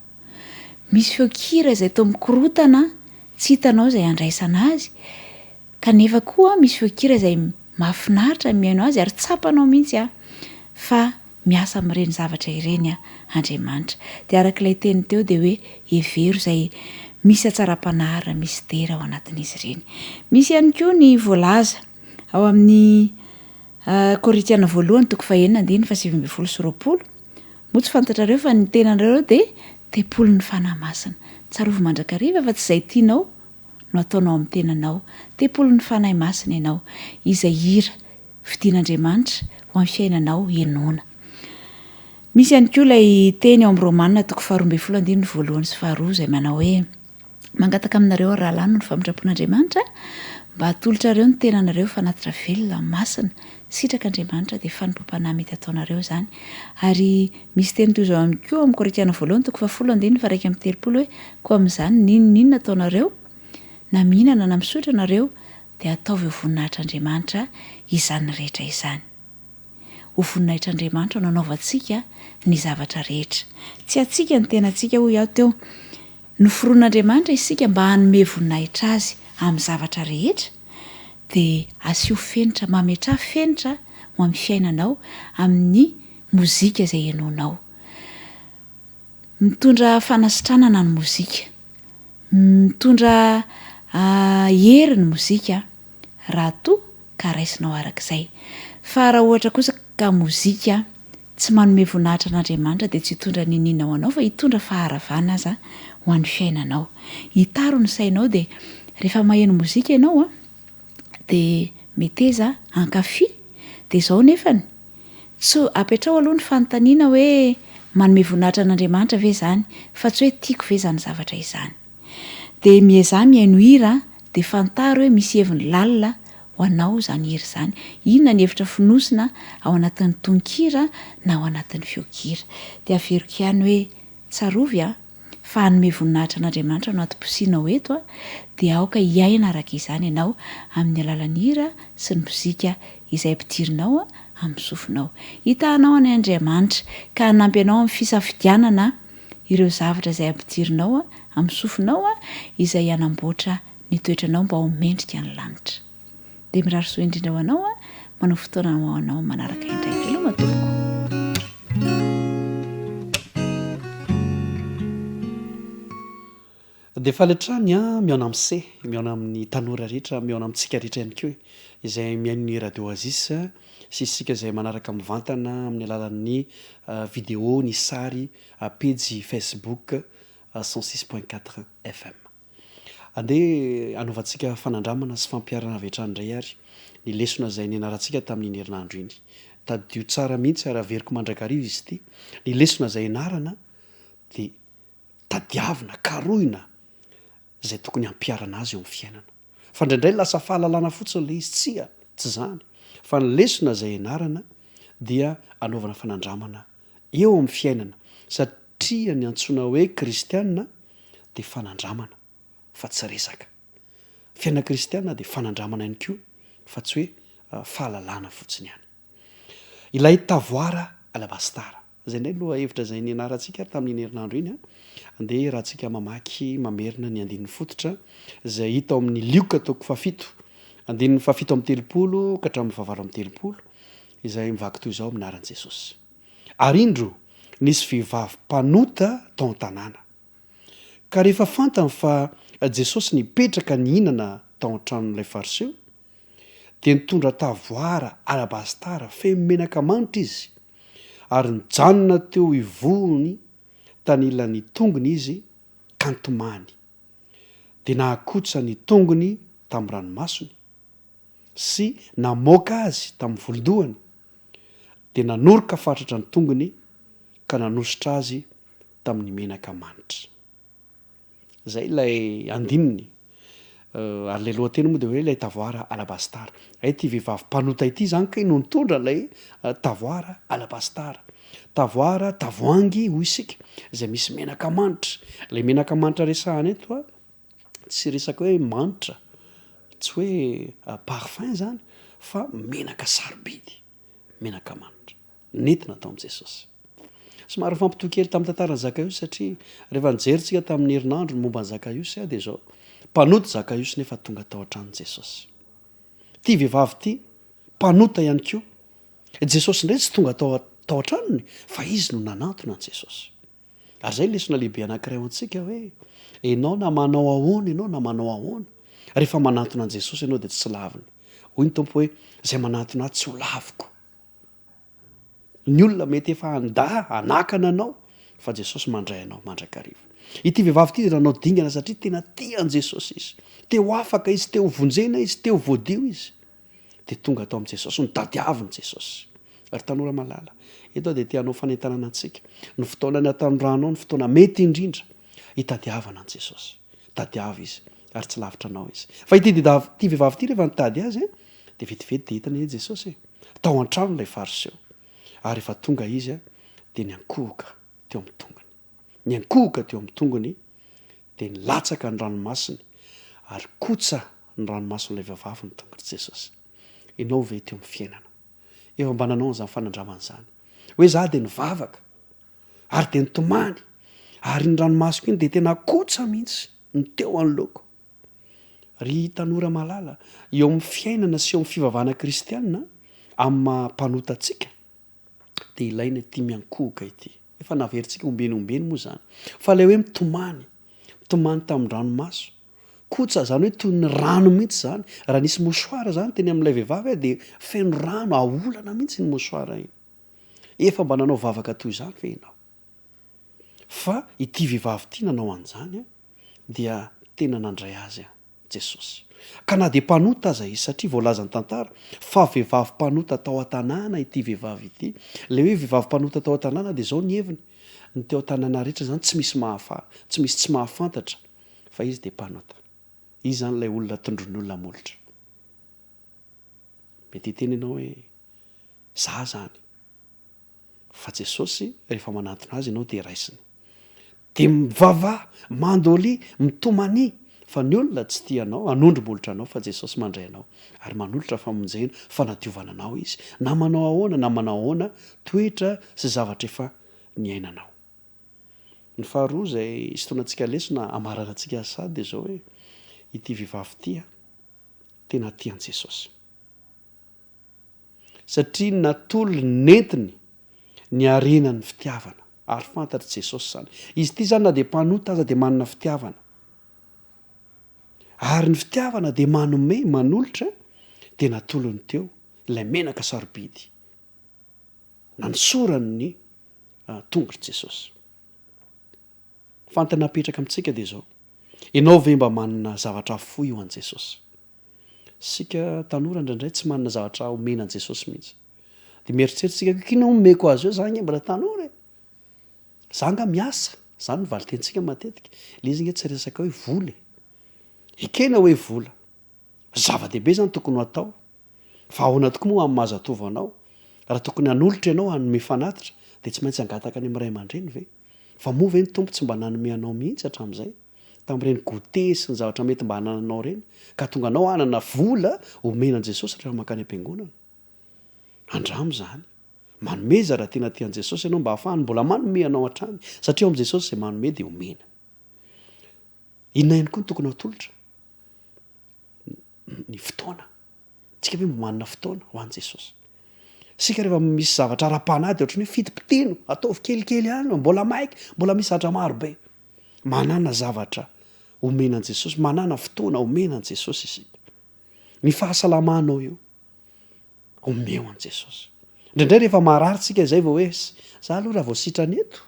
Misy feonkira izay toa mikorotana tsy hitanao izay andraisana azy, kanefa koa misy feonkira izay mahafinaritra miaino azy ary tsapanao mihitsy fa miasa amin'ireny zavatra ireny Andriamanitra. Dia arak'ilay teny teo dia hoe hevery izay misy atsara-panahy, misy dera ao anatin'izy ireny. Misy ihany koa ny voalaza ao amin'ny Korintiana 1:9-7:20. Moa tsy fantatrareo fa ny tenanareo dia tempolon'ny fanahy masina. Tsarovy mandrakariva fa tsy izay tianao no ataonao amin'ny tenanao. Tempolon'ny fanahy masina ianao, izay hira vidian'Andriamanitra ho amin'ny fiainanao henoina. Misy ihany koa ilay teny ao amin'ny Romanina 12:1-2 izay manao hoe mangataka aminareo rahalahy no ny famindrapon'Andriamanitra mba hatolotrareo ny tenanareo fanatitra velona masina, sitrak'Andriamanitra dia fanompom-panahy mety ataonareo izany. Ary misy teny toy izao koa amin'ny Korintiana 1:10-1:3 hoe koa amin'izany ninona ataonareo na mihinana na misotra nareo dia ataovy ho voninahitr'Andriamanitra izany rehetra izany. Ho voninahitr'Andriamanitra no anaovantsika ny zavatra rehetra. Tsy atsika ny tenantsika hoy aho teo. Noforon'Andriamanitra isika mba hanome voninahitra azy amin'ny zavatra rehetra dia asio fenitra, mametra fenitra ho amin'ny fiainanao amin'ny mozika izay henoinao. Mitondra fanasitranana ny mozika, mitondra hery ny mozika raha toa ka raisinao arak'izay. Fa raha ohatra kosa ka mozika tsy manome voninahitra an'Andriamanitra dia tsy hitondra ninina ho anao fa hitondra faharavana aza ho an'ny fiainanao. Hitaro ny sainao dia rehefa maheno mozika ianao dia meteza ankafy dia izao nefany tsy apetrao aloha ny fanontaniana hoe manome voninahitra an'Andriamanitra ve izany, fa tsy hoe tiako ve izany zavatra izany. Dia miezah miaino hira dia fantaro hoe misy heviny lalina ho anao izany hira izany. Inona ny hevitra finosina ao anatin'ny tononkira na ao anatin'ny feonkira. Dia averiko ihany hoe tsarovy fa hanome voninahitra an'Andriamanitra no atom-posianao eto dia aoka hiaina araka izany ianao amin'ny alalan'ny hira sy ny mozika izay ampidirinao amin'ny sofinao. Hitanao any Andriamanitra ka hanampy anao amin'ny fisafidianana ireo zavatra izay ampidirinao amin'ny sofinao izay hanamboatra ny toetranao mba ho mendrika ny lanitra. Dia mirary soa indrindra ho anao manao fotoana ho anao manaraka indray kely matoliko. Dia faletrany miaona amin'ny se, miaona amin'ny tanora rehetra, miaona amintsika rehetra ihany koa izay miaino ny radio Oasis sy isika izay manaraka mivantana amin'ny alalan'ny vidéo, ny sary, page Facebook 106.4 FM. Andeha anaovantsika fanandramana sy fampiarana avy hatrany indray ary ny lesona izay nianarantsika tamin'ny herinandro iny. Tadio tsara mihitsy ary averiko mandrakariva izy ity. Ny lesona izay ianarana dia tadiavina, karohina izay tokony hampiarana azy eo amin'ny fiainana. fa indraindray lasa fahalalana fotsiny le izy tsy zany fa ny lesona zay anarana dia anaovana fanandramana eo amin'ny fiainana satria ny antsoina hoe kristianina de fanandramana fa tsy resaka fiaina kristianina de fanandramana ihany koa fa tsy hoe fahalalana fotsiny ihany ilay tavoara alabastara zay ndray loha hevitra zay ny anarantsika ary tamin'ny herinandro iny andeha raha ntsika mamaky mamerina ny andin'ny fototra zay hita ao amin'ny lioka toko fafito andin'ny fafito amin'ny telopolo ka hatramin'ny favaro amin'ny telopolo izay mivaky toy izao aminaran'i jesosy ary indro nisy vehivavy mpanota tao an-tanàna ka rehefa fantany fa jesosy nipetraka ny hinana tao an-tranon'ilay fariseo dia nitondra tavoara alabastara feno menaka manitra izy ary nijanona teo ivony tany ilan'ny tongony izy kantomany dia nahakotsa ny tongony tamin'ny ranomasony sy namoaka azy tamin'ny volondohany dia nanoroka fatratra ny tongony ka nanositra azy tamin'ny menaka manitra zay ilay andininy ary lay lohateny moa de hoe ilay tavoara alabastara ay ty vehivavy mpanota ity zany ka no nitondra ilay tavoara alabastara tavoara tavoangy hoy isika zay misy menaka manitra lay menaka manitra resahany eto a tsy resaka hoe manitra tsy hoe parfum zany fa menaka sarobidy menaka manitra nentina tao am' jesosy somary fampitokely tamin'ny tantarany zakaiosy satria rehefa nijeritsika tamin'ny herinandro ny momba ny zakaiosy a de zao mpanota zakaiosy nefa tonga tao an-tranon' jesosy ty vehivavy ty mpanota ihany koa jesosy indray tsy tonga tao an-tranony fa izy no nanantona an' jesosy ary zay lesona lehibe anankiray ao antsika hoe ianao na manao ahoana ianao na manao ahoana rehefa manantona an' jesosy ianao de tsy lavina hoy ny tompo hoe zay manantona ahy tsy ho laviko ny olona mety efa anda anakana anao fa jesosy mandray anao mandrakariva ity vehivavy ity ranao dingana satria tena tian' jesosy izy teo afaka izy teo vonjena izy teo voadio izy de tonga atao am' jesosy nitadiaviny jesosy ary tanora malala eto de tianao fanentanana antsika ny fotoana ny atanyrano ny fotoana mety indrindra hitadiavana an' jesosy tadiava izy ary tsy lavitra anao izy fa ity vehivavy ity rehefa nitady azy de vetivety de hitany jesosy tao an-trano lay fariseo ary efa tonga izy de nyankohoka teo amin'ny tongony nyankohoka teo amin'ny tongony de nilatsaka ny ranomasiny ary kotsa ny ranomason'ilay vehivavy ny tongony jesosy ianao ve teo amin'ny fiainana efa mba nanao an'izany fanandramana zany hoe za de nivavaka ary de nitomany ary ny ranomasoko iny de tena kotsa mihitsy ny teo an'loko ry tanora malala eo amin'ny fiainana sy eo amin'ny fivavahana kristianina amin'ny mampanotatsika de ilaina ty miankohoka ity efa naveritsika ombeny moa zany fa lay hoe mitomany tamin'ny ranomaso kotsa zany hoe toy ny rano mihitsy zany raha nisy mosoara zany teny amin'ilay vehivavy de feno rano aolana mihitsy ny mosoara iny efa mba nanao vavaka toy zany ve ianao fa ity vehivavy ity nanao an'izany dia tena nandray azy jesosy ka na de mpanota aza izy satria voalaza ny tantara fa vehivavy mpanota tao an-tanàna ity vehivavy ity le hoe vehivavy mpanota tao an-tanàna de zao ny heviny ny teo an-tanàna rehetra zany tsy misy tsy mahafantatra fa izy de mpanota izy zany lay olona tondron'olona molotra mety hiteny ianao hoe za zany fa jesosy rehefa manantona azy ianao de raisiny de mivavah mandoly mitomany fa ny olona tsy tianao anondro molotra anao fa jesosy mandray anao ary manolotra famonjena fanadiovana anao izy na manao ahoana na manao ahoana toetra sy zavatra efa ny ainanao ny faharoa zay isytonantsika lesona amararantsika sady de zao hoe ity vehivavy tia tena tian' jesosy satria natolo nentiny ny arenan'ny fitiavana ary fantatry jesosy zany izy ity zany na de mpanota aza de manana fitiavana ary ny fitiavana de manome manolotra de natolony teo ilay menaka sarobidy nanisorany ny tongotry jesosy fantana apetraka amintsika de zao ianao ve mba manana zavatra fo io an' jesosy sika tanora indraindray tsy manana zavatra omena an' jesosy mihitsy de mieritseritsika kina omeko azy eo zany mbola tanora zanga miasa zany nyvalitentsika matetika le izy nge tsy resaka hoe vola ekena hoe vola zava-dehibe zany tokony ho atao fa ahoana tokoa moa amin'ny mahazatovanao raha tokony hanolotra ianao hanome fanatitra dia tsy maintsy angataka any ami'ray aman-dreny ve fa moa ve ny tompo tsy mba nanome anao mihitsy hatramin'izay tamin'ireny gote sy ny zavatra mety mba hanananao reny ka tonga anao hanana vola omenan jesosy rehefa mankany am-piangonana andramo zany manomeza raha tena tian' jesosy ianao mba hahafahany mbola manome anao hatrany satria o am' jesosy izay manome dia omena inona ihany koa ny tokony hatolotra ny fotoana tsika hoe mba manana fotoana ho an' jesosy sika rehefa misy zavatra ara-panady ohatrany hoe fitipiteno ataovy kelikely any mbola maiky mbola misy zavatra marobe manana zavatra omenan' jesosy manana fotoana omenan' jesosy isika ny fahasalamanao io omeo an' jesosy indraindray rehefa mararitsika izay vao hoe za aloha raha vao sitrany eto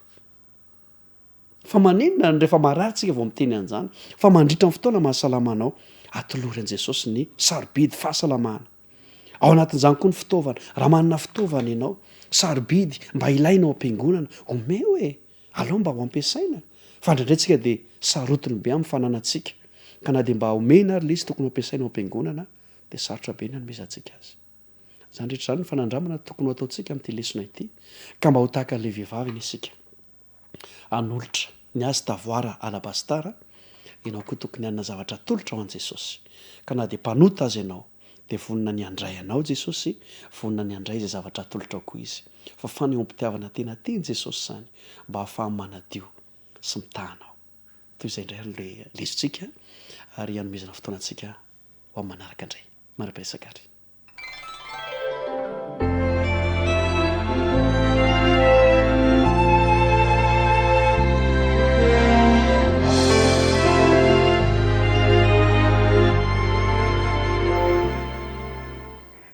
fa manenina rehefa mararitsika vao miteny an'izany fa mandritra ny fotoana mahasalamanao atolory an' jesosy ny sarobidy fahasalamana ao anatin'izany koa ny fitaovana raha manana fitaovana ianao sarobidy mba ilainao am-piangonana omeo e alao mba ho ampiasaina fa ndraindrayntsika dia sarotiny be amin'ny fananantsika ka na dia mba omena ary le izy tokony ho ampiasaina ao am-piangonana dia sarotra be ny hanomezantsika azy zany rehetra zany ny fanandramana tokony ho ataontsika amin'ity lesona ity ka mba ho tahaka an'ilay vehivavy ny isika anolotra ny azy tavoara alabastara ianao koa tokony hanina zavatra tolotra ho an' jesosy ka na dia mpanota azy ianao dia vonina ny andray anao jesosy vonina ny andray izay zavatra tolotra ao koa izy fa fany eo am-pitiavana tena teny jesosy zany mba hahafahany manadio sy mitahanao toy izay indray le lesontsika ary hanomezana fotoanantsika ho amin'ny manaraka indray mara-paisakary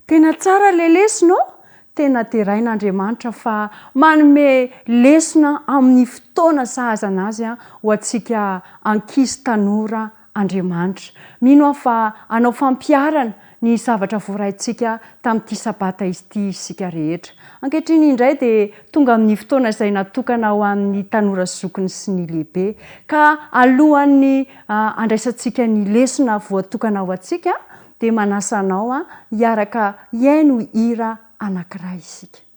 tena tsara le lesona tena terain'andriamanitra fa manome lesona amin'ny fotoana sahazana azy ho antsika ankizy tanora andriamanitra mino aho fa anao fampiarana ny zavatra voaraintsika tamin'ity sabata izy ity isika rehetra ankehitriny indray dia tonga amin'ny fotoana izay natokana ho amin'ny tanora zokiny sy ny lehibe ka alohan'ny andraisantsika ny lesona voatokana ho antsika dia manasanao hiaraka hiaino hira anankiray isika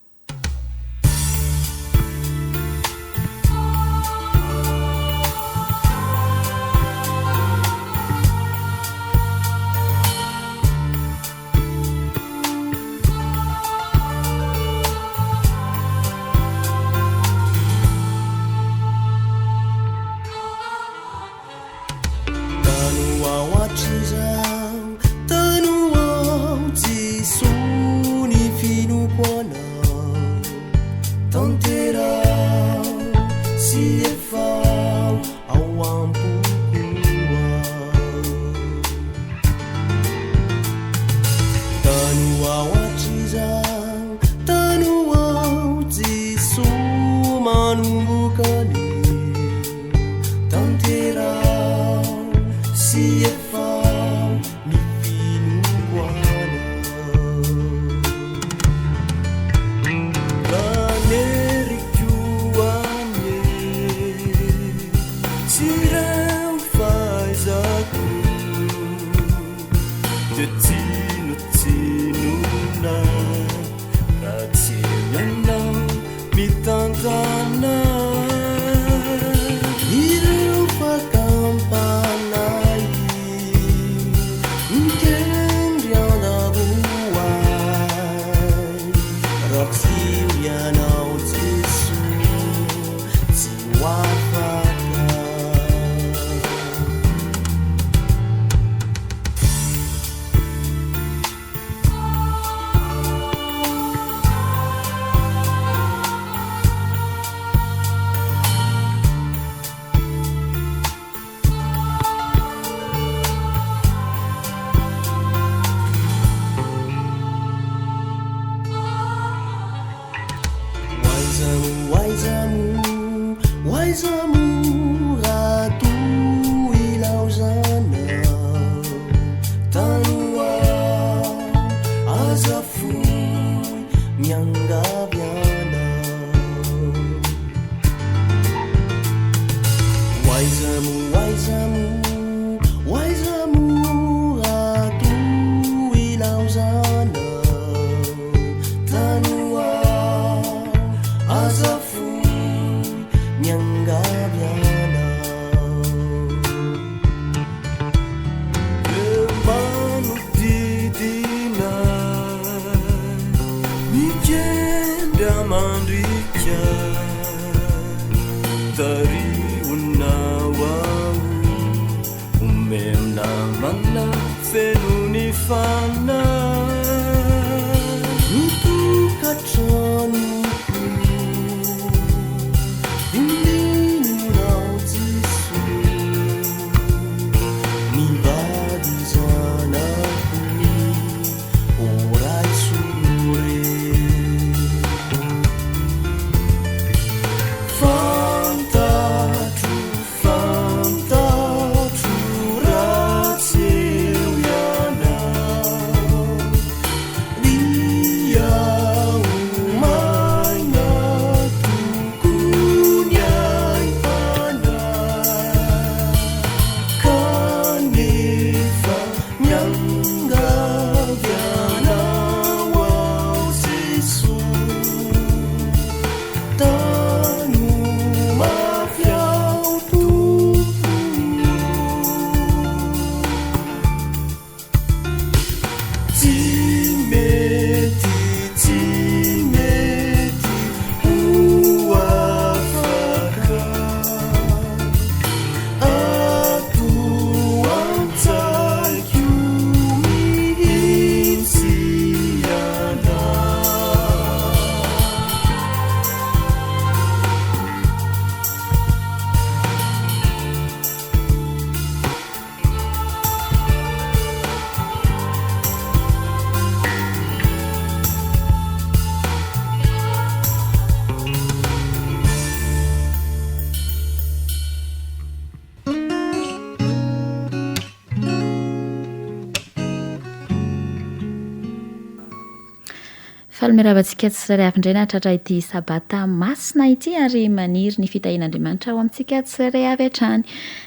falomeravantsika tsirairay avy indray nahatratra ity sabata masina ity ary maniry ny fitahin'andriamanitra ao amintsika tsirairay avy hatrany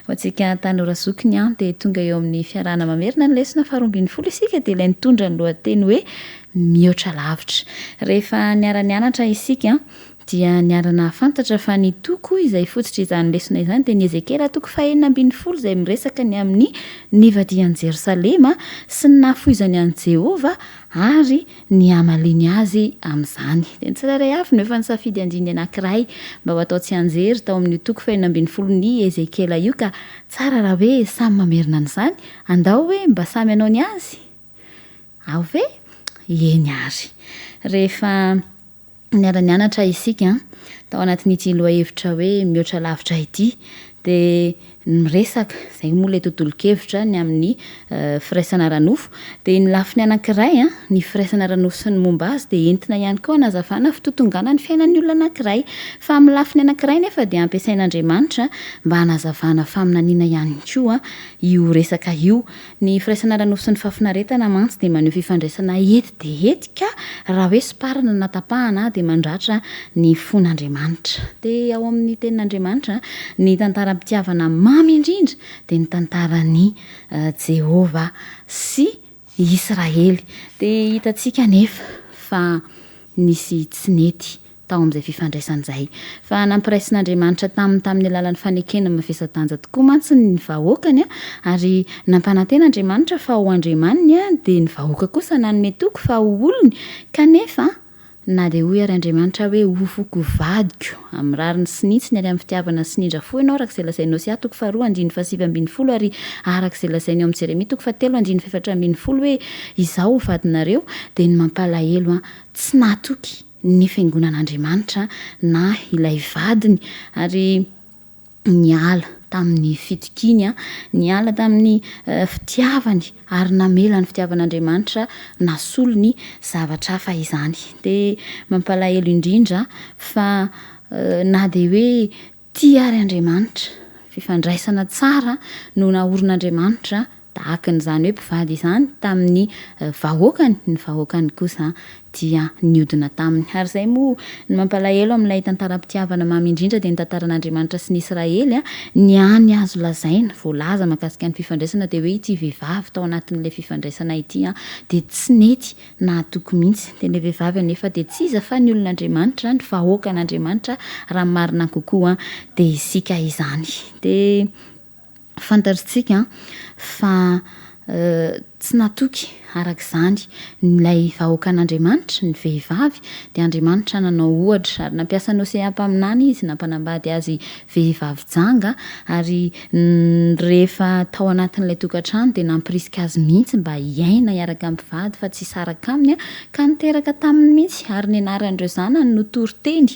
ho antsika tanora zokiny a dia tonga eo amin'ny fiarahana mamerina ny lesona faharoambin'ny folo isika dia ilay nitondra ny lohateny hoe mihoatra lavitra rehefa niara-nianatra isika dia niarana fantatra fa ny toko izay fotsitra izany lesona izany dia ny Ezekela toko 4:10 izay miresaka ny amin'ny nivadian'i Jerosalema sy ny nahafoizany an'i Jehova ary ny amaliny azy amin'izany. Dia ny tsirairay avy no efa nisafidy andiny anankiray mba ho atao tsy anjery tao amin'ny toko 4:10 ny Ezekela io ka tsara raha hoe samy mamerina an'izany andao hoe mba samy anao ny azy ao ve eny ary rehefa niara-nianatra isika tao anatin'ity loha-hevitra hoe mihoatra lavitra ity dia miresaka izay moa ilay tontolo-kevitra ny amin'ny firaisana ranofo dia ny lafiny anankiray ny firaisana ranofo sy ny momba azy dia entina ihany koa hanazavana fitotongana ny fiainan'ny olona anankiray fa amin'ny lafiny anankiray nefa dia ampiasain'Andriamanitra mba hanazavana faminaniana ihany koa io resaka io ny firaisana ranofo sy ny fafinaretana mantsy dia maneho fifandraisana ety dia etika raha hoe siparana natapahana dia mandratra ny fon'Andriamanitra dia ao amin'ny tenin'Andriamanitra ny tantaram-pitiavana mamy indrindra dia ny tantarany Jehova sy Israely dia hitantsika nefa fa nisy tsy nety tao amin'izay fifandraisan'izay fa nampiraisin'Andriamanitra tamin'ny alalan'ny fanekena mavesa-danja tokoa mantsy ny vahoakany ary nampananten'Andriamanitra fa ho Andriamaniny dia ny vahoaka kosa nanome toko fa ho olony kanefa na dia hoy ary Andriamanitra hoe hofoko vadiko amin'ny rariny sinitsy ny ary amin'ny fitiavana sinindra fo ianao arak'izay lazainao Hosea toko 2:7-10 ary arak'izay lazainy ao amin'ny Jeremia toko 3:4 hoe izaho ho vadinareo dia ny mampalahelo tsy nahatoky ny fiangonan'Andriamanitra na ilay vadiny ary niala tamin'ny fitokiny niala tamin'ny fitiavany ary namela ny fitiavan'Andriamanitra nasolo ny zavatra hafa izany dia mampalahelo indrindra fa na dia hoe tia ary Andriamanitra fifandraisana tsara no naorin'Andriamanitra tahakan'izany hoe mpivady izany tamin'ny vahoakany ny vahoakany kosa dia niodina taminy ary izay moa ny mampalahelo amin'ilay tantaram-pitiavana mamy indrindra dia ny tantaran'Andriamanitra sy ny Israely ny any azo lazaina voalaza mahakasika ny fifandraisana dia hoe ity vehivavy tao anatin'ilay fifandraisana ity dia tsy nety na toko mihitsy dia ilay vehivavy anefa dia tsy iza fa ny olon'Andriamanitra ny vahoakan'Andriamanitra raha marina kokoa dia isika izany dia fantatritsika fa tsy natoky arak'izany nilay vahoakan'Andriamanitra ny vehivavy dia Andriamanitra nanao ohatra ary nampiasa noseam-paminany izy nampanambady azy vehivavy janga ary rehefa tao anatin'ilay tokantrano dia nampirisika azy mihitsy mba hiaina hiaraka amin'ny mpivady fa tsy saraka aminy ka niteraka taminy mihitsy ary ny anaran'ireo zanany no toriteny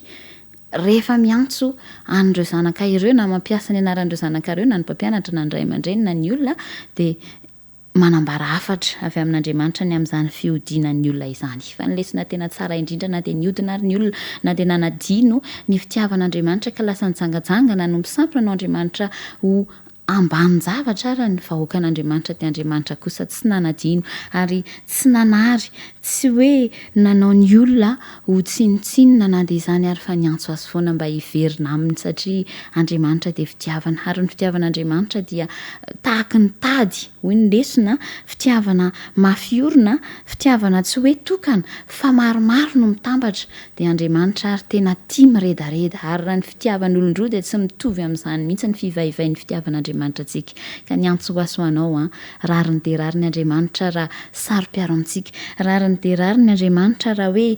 rehefa miantso an'ireo zanaka ireo na mampiasa ny anaran'ireo zanaka ireo na ny mpampianatra na ny ray aman-dreny na ny olona dia manambara hafatra avy amin'Andriamanitra ny amin'izany fihodinan'ny olona izany fa ny lesona tena tsara indrindra na dia niodina ary ny olona na dia nanadino ny fitiavan'Andriamanitra ka lasa nijangajangana no misampana Andriamanitra ho ambany zavatra ary ny vahoakan'Andriamanitra dia Andriamanitra kosa tsy nanadino ary tsy nanary tsy hoe nanao ny olona ho tsinotsinona na dia izany ary fa niantso azy foana mba hiverina aminy satria Andriamanitra dia fitiavana ary ny fitiavan'Andriamanitra dia tahaka ny tady hoy ny lesona fitiavana mafiorina fitiavana tsy hoe tokana fa maromaro no mitambatra dia Andriamanitra ary tena tia miredareda ary raha ny fitiavan'olon-droa dia tsy mitovy amin'izany mihitsy ny fivaivain'ny fitiavan'Andriamanitra antsika ka ny antso aso anao rariny dia rariny Andriamanitra raha saro-piaro amintsika rariny dia rariny Andriamanitra raha hoe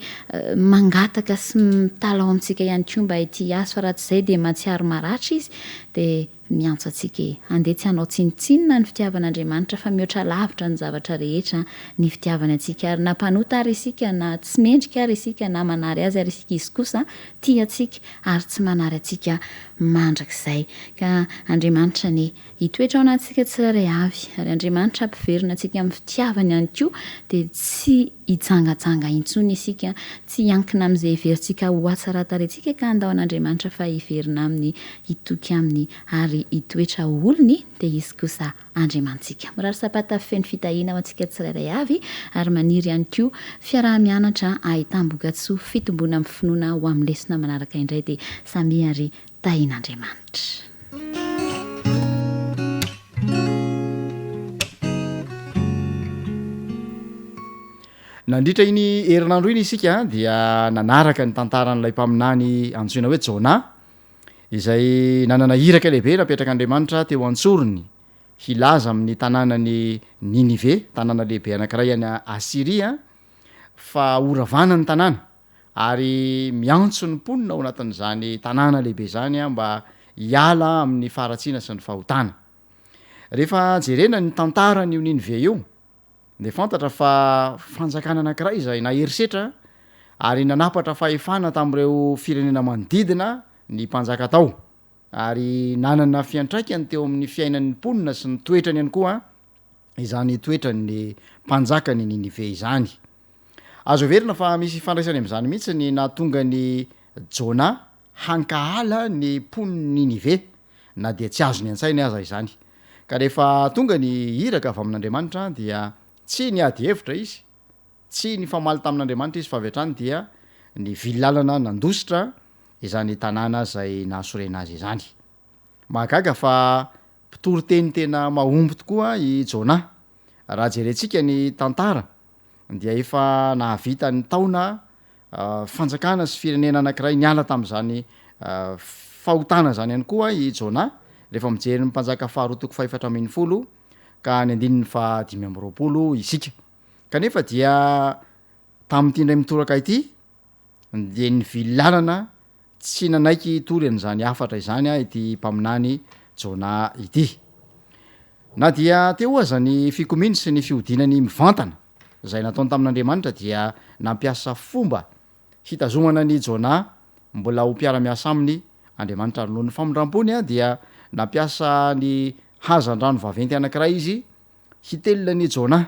mangataka sy mitalao amintsika ihany koa mba ity azy fa raha tsy izay dia mahatsiaro maratra izy dia miantso antsika andeha tsy hanao tsinotsinona ny fitiavan'Andriamanitra fa mihoatra lavitra ny zavatra rehetra ny fitiavana antsika ary na mpanota ary isika na tsy mendrika ary isika na manary azy ary isika izy kosa tia antsika ary tsy manary antsika mandrakizay ka Andriamanitra ny hitoetra ao anatsika tsirairay avy ary Andriamanitra ampiverina antsika amin'ny fitiavany ihany koa dia tsy hijangajanga intsony isika tsy hiankina amin'izay heverintsika ho atsaratarentsika ka andao an'Andriamanitra fa hiverina amin'ny hitoky aminy ary hitoetra olony dia izy kosa Andriamantsika mirary sapata feno fitahiana ho antsika tsirairay avy ary maniry ihany koa fiarah-mianatra ahitam-boka-tsoa fitombona amin'ny finoana ho amin'ny lesona manaraka indray dia samy ary tahian'Andriamanitra. Nandritra iny herinandro iny isika dia nanaraka ny tantaran'ilay mpaminany antsoina hoe Jona izay nanana hiraka lehibe napetraka Andriamanitra teo antsorony hilaza amin'ny tanànany Ninive tanàna lehibe anankiray any Asiria fa oravana ny tanàna ary miantso ny mponina ao anatin'izany tanàna lehibe zany mba hiala amin'ny faratsiana sy ny fahotana rehefa jerena ny tantaran'io Ninive io dia fantatra fa fanjakana anankiray izay na herisetra ary nanapatra fahefana tamin'ireo firenena manodidina ny mpanjaka tao ary nanana fiantraikany teo amin'ny fiainan'ny mponina sy ny toetrany ihany koa izany toetrany mpanjaka ny Ninive izany azo verina fa misy fandraisany amin'izany mihitsy ny nahatonga ny Jona hankahala ny mponiny Ninive na dia tsy azo ny antsainy aza izany ka rehefa tonga ny hiraka avy amin'Andriamanitra dia tsy ny ady hevitra izy tsy ny famaly tamin'Andriamanitra izy fa avy hatrany dia ny vilalana nandositra izany tanàna izay nahasorena azy izany mahagaga fa mpitory-teny tena mahomby tokoa i Jona raha jerentsika ny tantara dia efa nahavita ny taona fanjakana sy firenena anankiray niala tamin'izany fahotana zany ihany koa i Jona rehefa mijery ny mpanjaka faharotoko fahefatra amin'ny folo ka ny andininy fa 520 isika kanefa dia tamin'ity indray mitoraka ity dia ny vilalana tsy nanaiky tory an'izany afatra izany ity mpaminany Jona ity na dia teo aza ny fikominy sy ny fihodinany mivantana izay nataony tamin'Andriamanitra dia nampiasa fomba hitazomana ny Jona mbola ho mpiara-miasa aminy Andriamanitra ary noho ny famondrampony dia nampiasa ny hazandrano vaventy anankiray izy hitelona ny Jona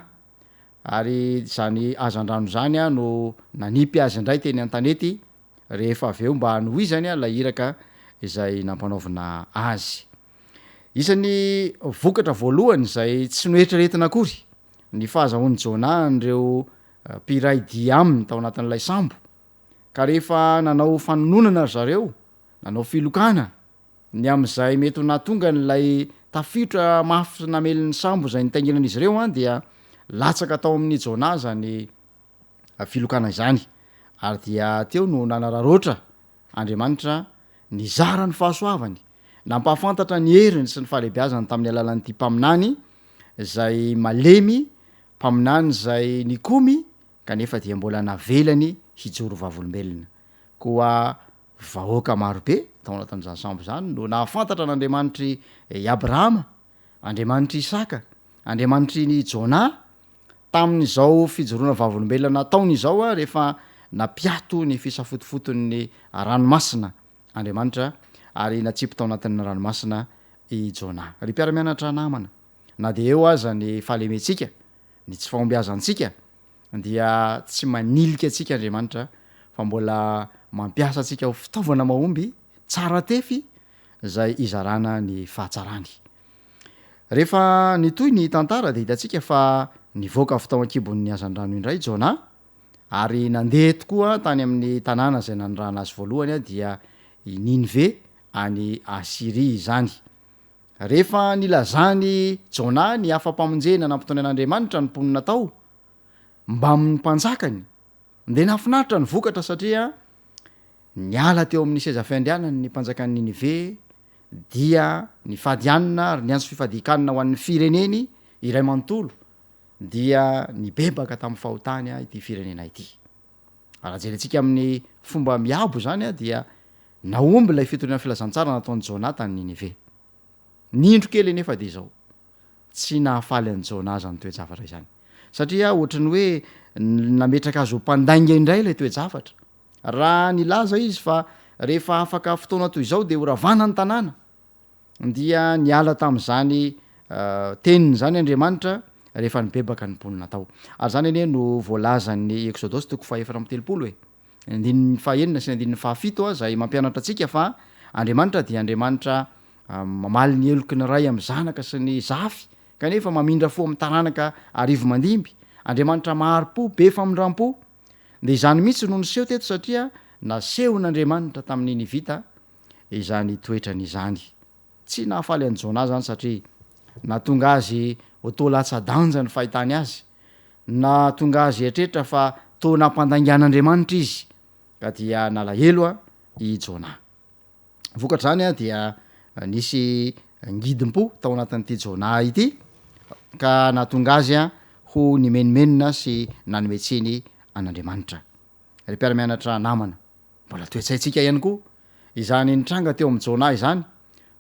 ary zany hazandrano zany no nanipy azy indray teny an-tanety rehefa avy eo mba nohizany la hiraka izay nampanaovina azy isan'ny vokatra voalohany zay tsy noetraretina akory ny fahazahoany jona nireo mpiray dia aminy tao anatin'ilay sambo ka rehefa nanao fanononana ry zareo nanao filokana ny am'izay mety ho natonga nylay tafitra mafy namelin'ny sambo zay nitainginan'izy ireo a dia latsaka tao amin'ny jona zany filokana izany ary dia teo no nanararoatra andriamanitra nizara ny fahasoavany nampahafantatra ny heriny sy ny fahalehibiazany tamin'ny alalan'ity mpaminany zay malemy mpaminany zay nikomy kanefa dia mbola navelany hijoro vavolombelona koa vahoaka marobe tao anatin'izany sambo zany no nahafantatra n'andriamanitry Abrahama, andriamanitry Isaka, andriamanitry ny Jona tamin'izao fijoroana vavolombelona nataony izao a rehefa napiato ny fisafotofoton'ny ranomasina andriamanitra ary natsipy tao anatin'ny ranomasina i Jona. Ry mpiara-mianatra namana na de eo aza ny fahalementsika ny tsy fahombiazantsika dia tsy manilika atsika andriamanitra fa mbola mampiasa atsika ho fitaovana mahomby tsara tefy zay izarana ny fahatsarany. Rehefa nitoy ny tantara de hitatsika fa nivoaka avy tao ankibon'ny hazandrano indray Jona ary nandeha tokoa tany amin'ny tanàna zay nandrana azy voalohany a dia i Ninive any Asiria zany. Rehefa nilazany Jona ny afa-pamonjena nampitony an'Andriamanitra ny mponina tao mba amin'ny mpanjakany de nafinaritra ny vokatra satria niala teo amin'ny seza fiandrianany ny mpanjakan'ny Ninive dia ny fadianina ary ny antso fifadikanina ho an'ny fireneny iray manontolo dia nibebaka tamin'ny fahotany ity firenena ity. Raha jerentsika amin'ny fomba miabo zany a dia naomby lay fitoriana filazantsara nataon'ny Jona tany Ninive. Nindro kely nefa de izao tsy nahafaly an'i Jona zany toe-javatra izany satria ohatrany hoe nametraka azy ho mpandainga indray lay toe-javatra. Raha nilaza izy fa rehefa afaka fotoana toy izao de ho ravana ny tanàna dia niala tamin'izany teniny zany Andriamanitra rehefa nibebaka ny mponina tao. Ary zany ane no voalazan'ny Exodosy toko 4:30 hoe andininy fahaenina sy andininy fahafito zay mampianatra atsika fa Andriamanitra dia Andriamanitra mamaly ny eloky ny ray amin'ny zanaka sy ny zafy kanefa mamindra fo amin'ny taranaka arivo mandimby. Andriamanitra maharo-po be famindram-po de izany mihitsy no niseho teto satria nasehon'Andriamanitra tamin'ny Nivita izany toetrany izany. Tsy nahafaly an'i Jona zany satria natonga azy ho toa latsa-danja ny fahitany azy, natonga azy etrehitra fa toa nampandangan'Andriamanitra izy ka dia nalahelo i Jona. Vokatra zany a dia nisy ngidim-po tao anatin'ity Jona ity ka natonga azy ho nimenimenina sy nanometsiny an'Andriamanitra. Ry mpiara-mianatra namana mbola toetsaitsika ihany koa izany nitranga teo amin'ny Jona izany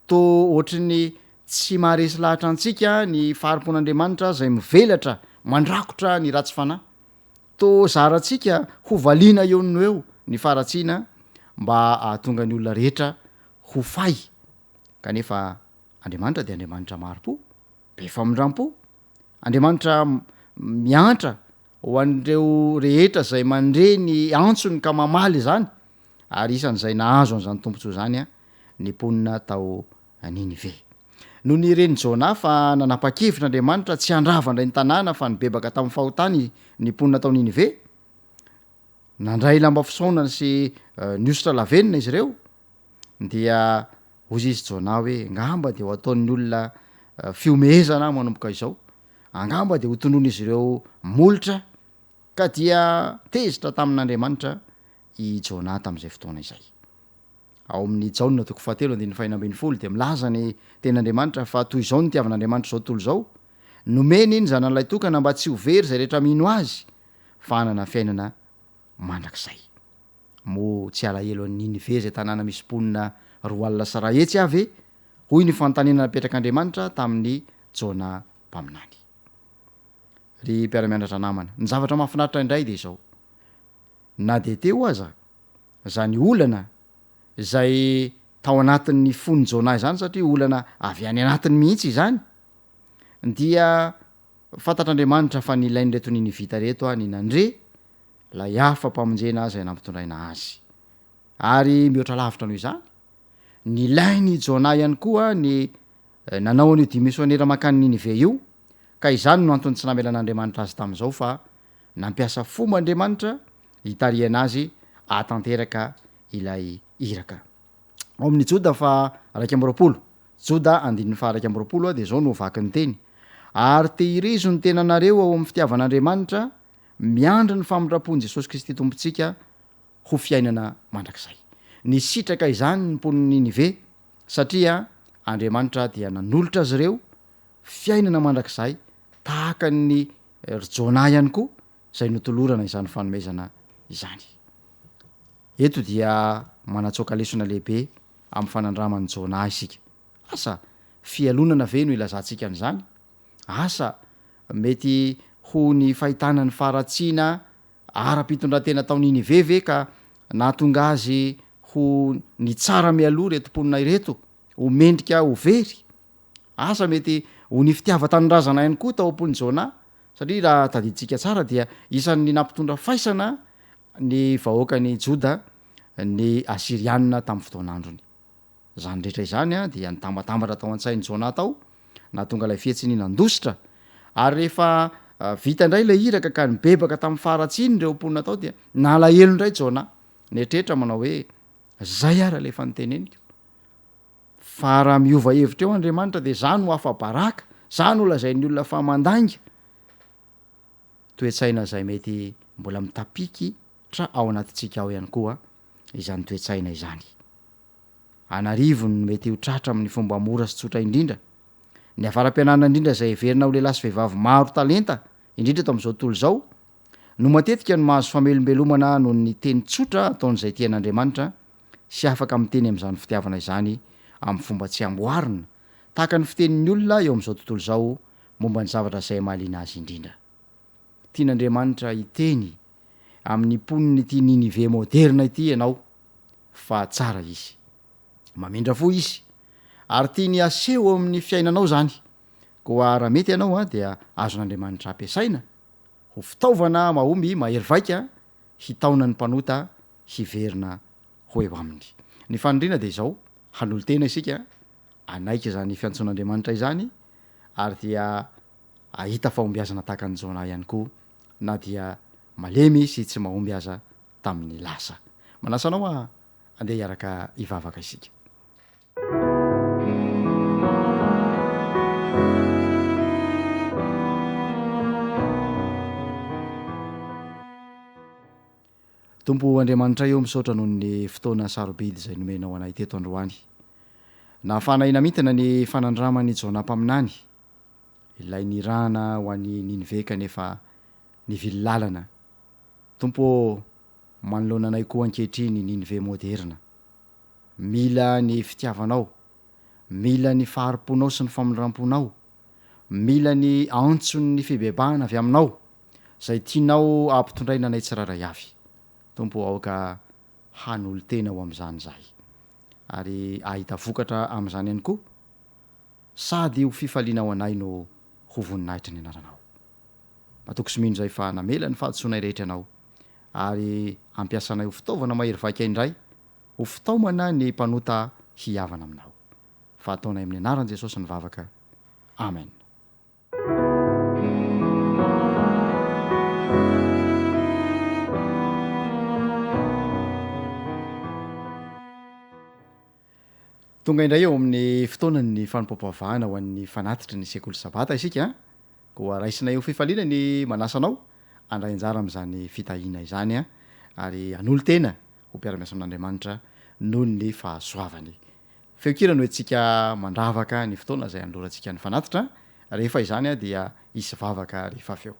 to ohatrany tsy maharesy lahatra antsika ny faharom-pon'Andriamanitra zay mivelatra mandrakotra ny ratsy fanahy to zaratsika ho valiana eo no eo ny faratsiana mba ahatonga ny olona rehetra ho fay kanefa Andriamanitra de Andriamanitra maharo-po be famindram-po, Andriamanitra miantra ho an'ireo rehetra zay mandre ny antsony ka mamaly zany ary isan'izay nahazo an'izany tompontsoa zany ny mponina tao Ninive. No ny reny Jona fa nanapa-kevitr'Andriamanitra tsy handravandray ny tanàna fa nibebaka tamin'ny fahotany ny mponina tao Ninive, nandray lamba fisaonana sy niositra lavenina izy ireo dia hozy izy Jona hoe ngamba de ho ataon'ny olona fiomehezana manomboka izao, angamba de ho tonoina izy ireo molitra ka dia tezitra tamin'Andriamanitra i Jona tamin'izay fotoana izay. Ao amin'ny Jaona toko 7:4 de milaza ny ten'Andriamanitra fa toy izao ny tiavan'Andriamanitra zao tontolo zao, nomeny iny zanan'ilay tokana mba tsy ho very zay rehetra mino azy fa hanana fiainana mandrakizay. Mo tsy alahelo an'ny Ninive zay tanàna misy mponina 2,100 hetsy avy hoy ny fanontaniana napetrak'Andriamanitra tamin'ny Jona mpaminany. Ry mpiara-mianatra namana, ny zavatra mahafinaritra indray de izao na de teo aza zany olana zay tao anatin'ny fony Jona izany satria olana avy any anatiny mihitsy izany dia fantatr'Andriamanitra fa nilainy reto Ninivita reto ny nandre lay afa-pamonjena zay nampitondraina azy ary mihoatra lavitra noho izany nilainy Jona ihany koa ny nanao an'io dimissionnaire makany Ninive io ka izany no antony tsy namelan'Andriamanitra azy tamin'izao fa nampiasa fombaandriamanitra hitariana azy atanteraka ilay iraka. Ao amin'ny Joda fa 1 Joda 1 de zao no vaky ny teny ary tehirizo ny tenanareo ao amin'ny fitiavan'Andriamanitra miandry ny famindrapon'i Jesosy Kristy tompontsika ho fiainana mandrakizay. Ny sitraka izany ny mponiny Ninive satria Andriamanitra dia nanolotra azy ireo fiainana mandrakizay tahaka ny Jona ihany koa izay notolorana izany fanomezana izany. Eto dia manatsoaka lesona lehibe amin'ny fanandraman'ny Jona isika. Asa fialonana ve no ilazantsika an'izany? Asa mety ho ny fahitana ny faratsiana ara-pitondratena tao Ninive ve ka nahatonga azy ho ny tsara mialoha reto mponina ireto ho mendrika ho very? Asa mety ho ny fitiava-tanindrazana ihany koa tao am-pony Jona satria raha tadiditsika tsara dia isan'ny nampitondra faisana ny vahoakany Joda ny Asirianina tamin'ny fotoanandrony. Zany rehetra izany dia nitambatambatra tao an-tsainy Jona tao nahatonga ilay fihetsiny nandositra ary rehefa vita indray ilay iraka ka nibebaka tamin'ny faharatsiny ireo mponina tao dia nalahelo indray Jona netretra manao hoe zay ara lefa niteneniko fa raha miova hevitra eo Andriamanitra dia zany ho afa-baraka, zany ho lazain'ny olona fa mandanga. Toetsaina izay mety mbola mitapiky tra ao anatintsika ao ihany koa izany toetsaina izany. Anarivo ny mety ho tratra amin'ny fomba mora sy tsotra indrindra. Ny afara-pianana indrindra izay heverina ho lehilahy sy vehivavy maro talenta indrindra eto amin'izao tontolo izao no matetika no mahazo famelombelomana noho ny teny tsotra ataon'izay tian'Andriamanitra sy afaka miteny amin'izany fitiavana izany amin'ny fomba tsy amboarina tahaka ny fitenin'ny olona eo amin'izao tontolo izao momba ny zavatra izay mahaliana azy indrindra. Tian'Andriamanitra hiteny amin'ny mponiny ity Ninive moderna ity ianao fa tsara izy, mamindra fo izy ary tiany aseho amin'ny fiainanao zany. Koa raha mety ianao dia azon'Andriamanitra ampiasaina ho fitaovana mahomby mahery vaika hitaona ny mpanota hiverina ho eo aminy. Ny fanondrina dia izao hanolo tena isika anaika zany fiantson'Andriamanitra izany ary dia ahita fahombiazana tahaka ny Jona ihany koa na dia malemy sy tsy mahomby aza tamin'ny lasa. Manasanao andeha hiaraka hivavaka isika. Tompo Andriamanitra eo misaotra noho ny fotoana sarobidy izay nomenao anay teto androany. Nahafanaina mintana ny fanandramany Jona mpaminany ilay nirahana ho an'ny Ninive kanefa nivily lalana. Tompo manoloana anay koa ankehitriny Ninive moderna. Mila ny fitiavanao, mila ny faharimponao sy ny famindram-ponao, mila ny antsony ny fibebahana avy aminao izay tianao ampitondraina anay tsiraray avy. Tompo aoka hanolo tena ho amin'izany zahay ary ahita vokatra amin'izany ihany koa sady ho fifaliana ao anay no ho voninahitra ny anaranao. Matoko sy mino izay fa namela ny fahatsoanay rehetra ianao ary ampiasanay ho fitaovana mahery vaika indray ho fitaomana ny mpanota hiavana aminao. Fa ataonay amin'ny anaran'i Jesosy ny vavaka. Amen. Tonga indray eo amin'ny fotoanany fanompam-pavahana ho an'ny fanatitra ny sekoly sabata isika koa raisinay ho fifaliana ny manasanao andray anjara amin'izany fitahiana izany ary anolo tena ho mpiara-miasa amin'Andriamanitra noho ny fahasoavany. Feokira no etsika mandravaka ny fotoana izay andlorantsika ny fanatitra rehefa izany dia isy vavaka rehefa feo.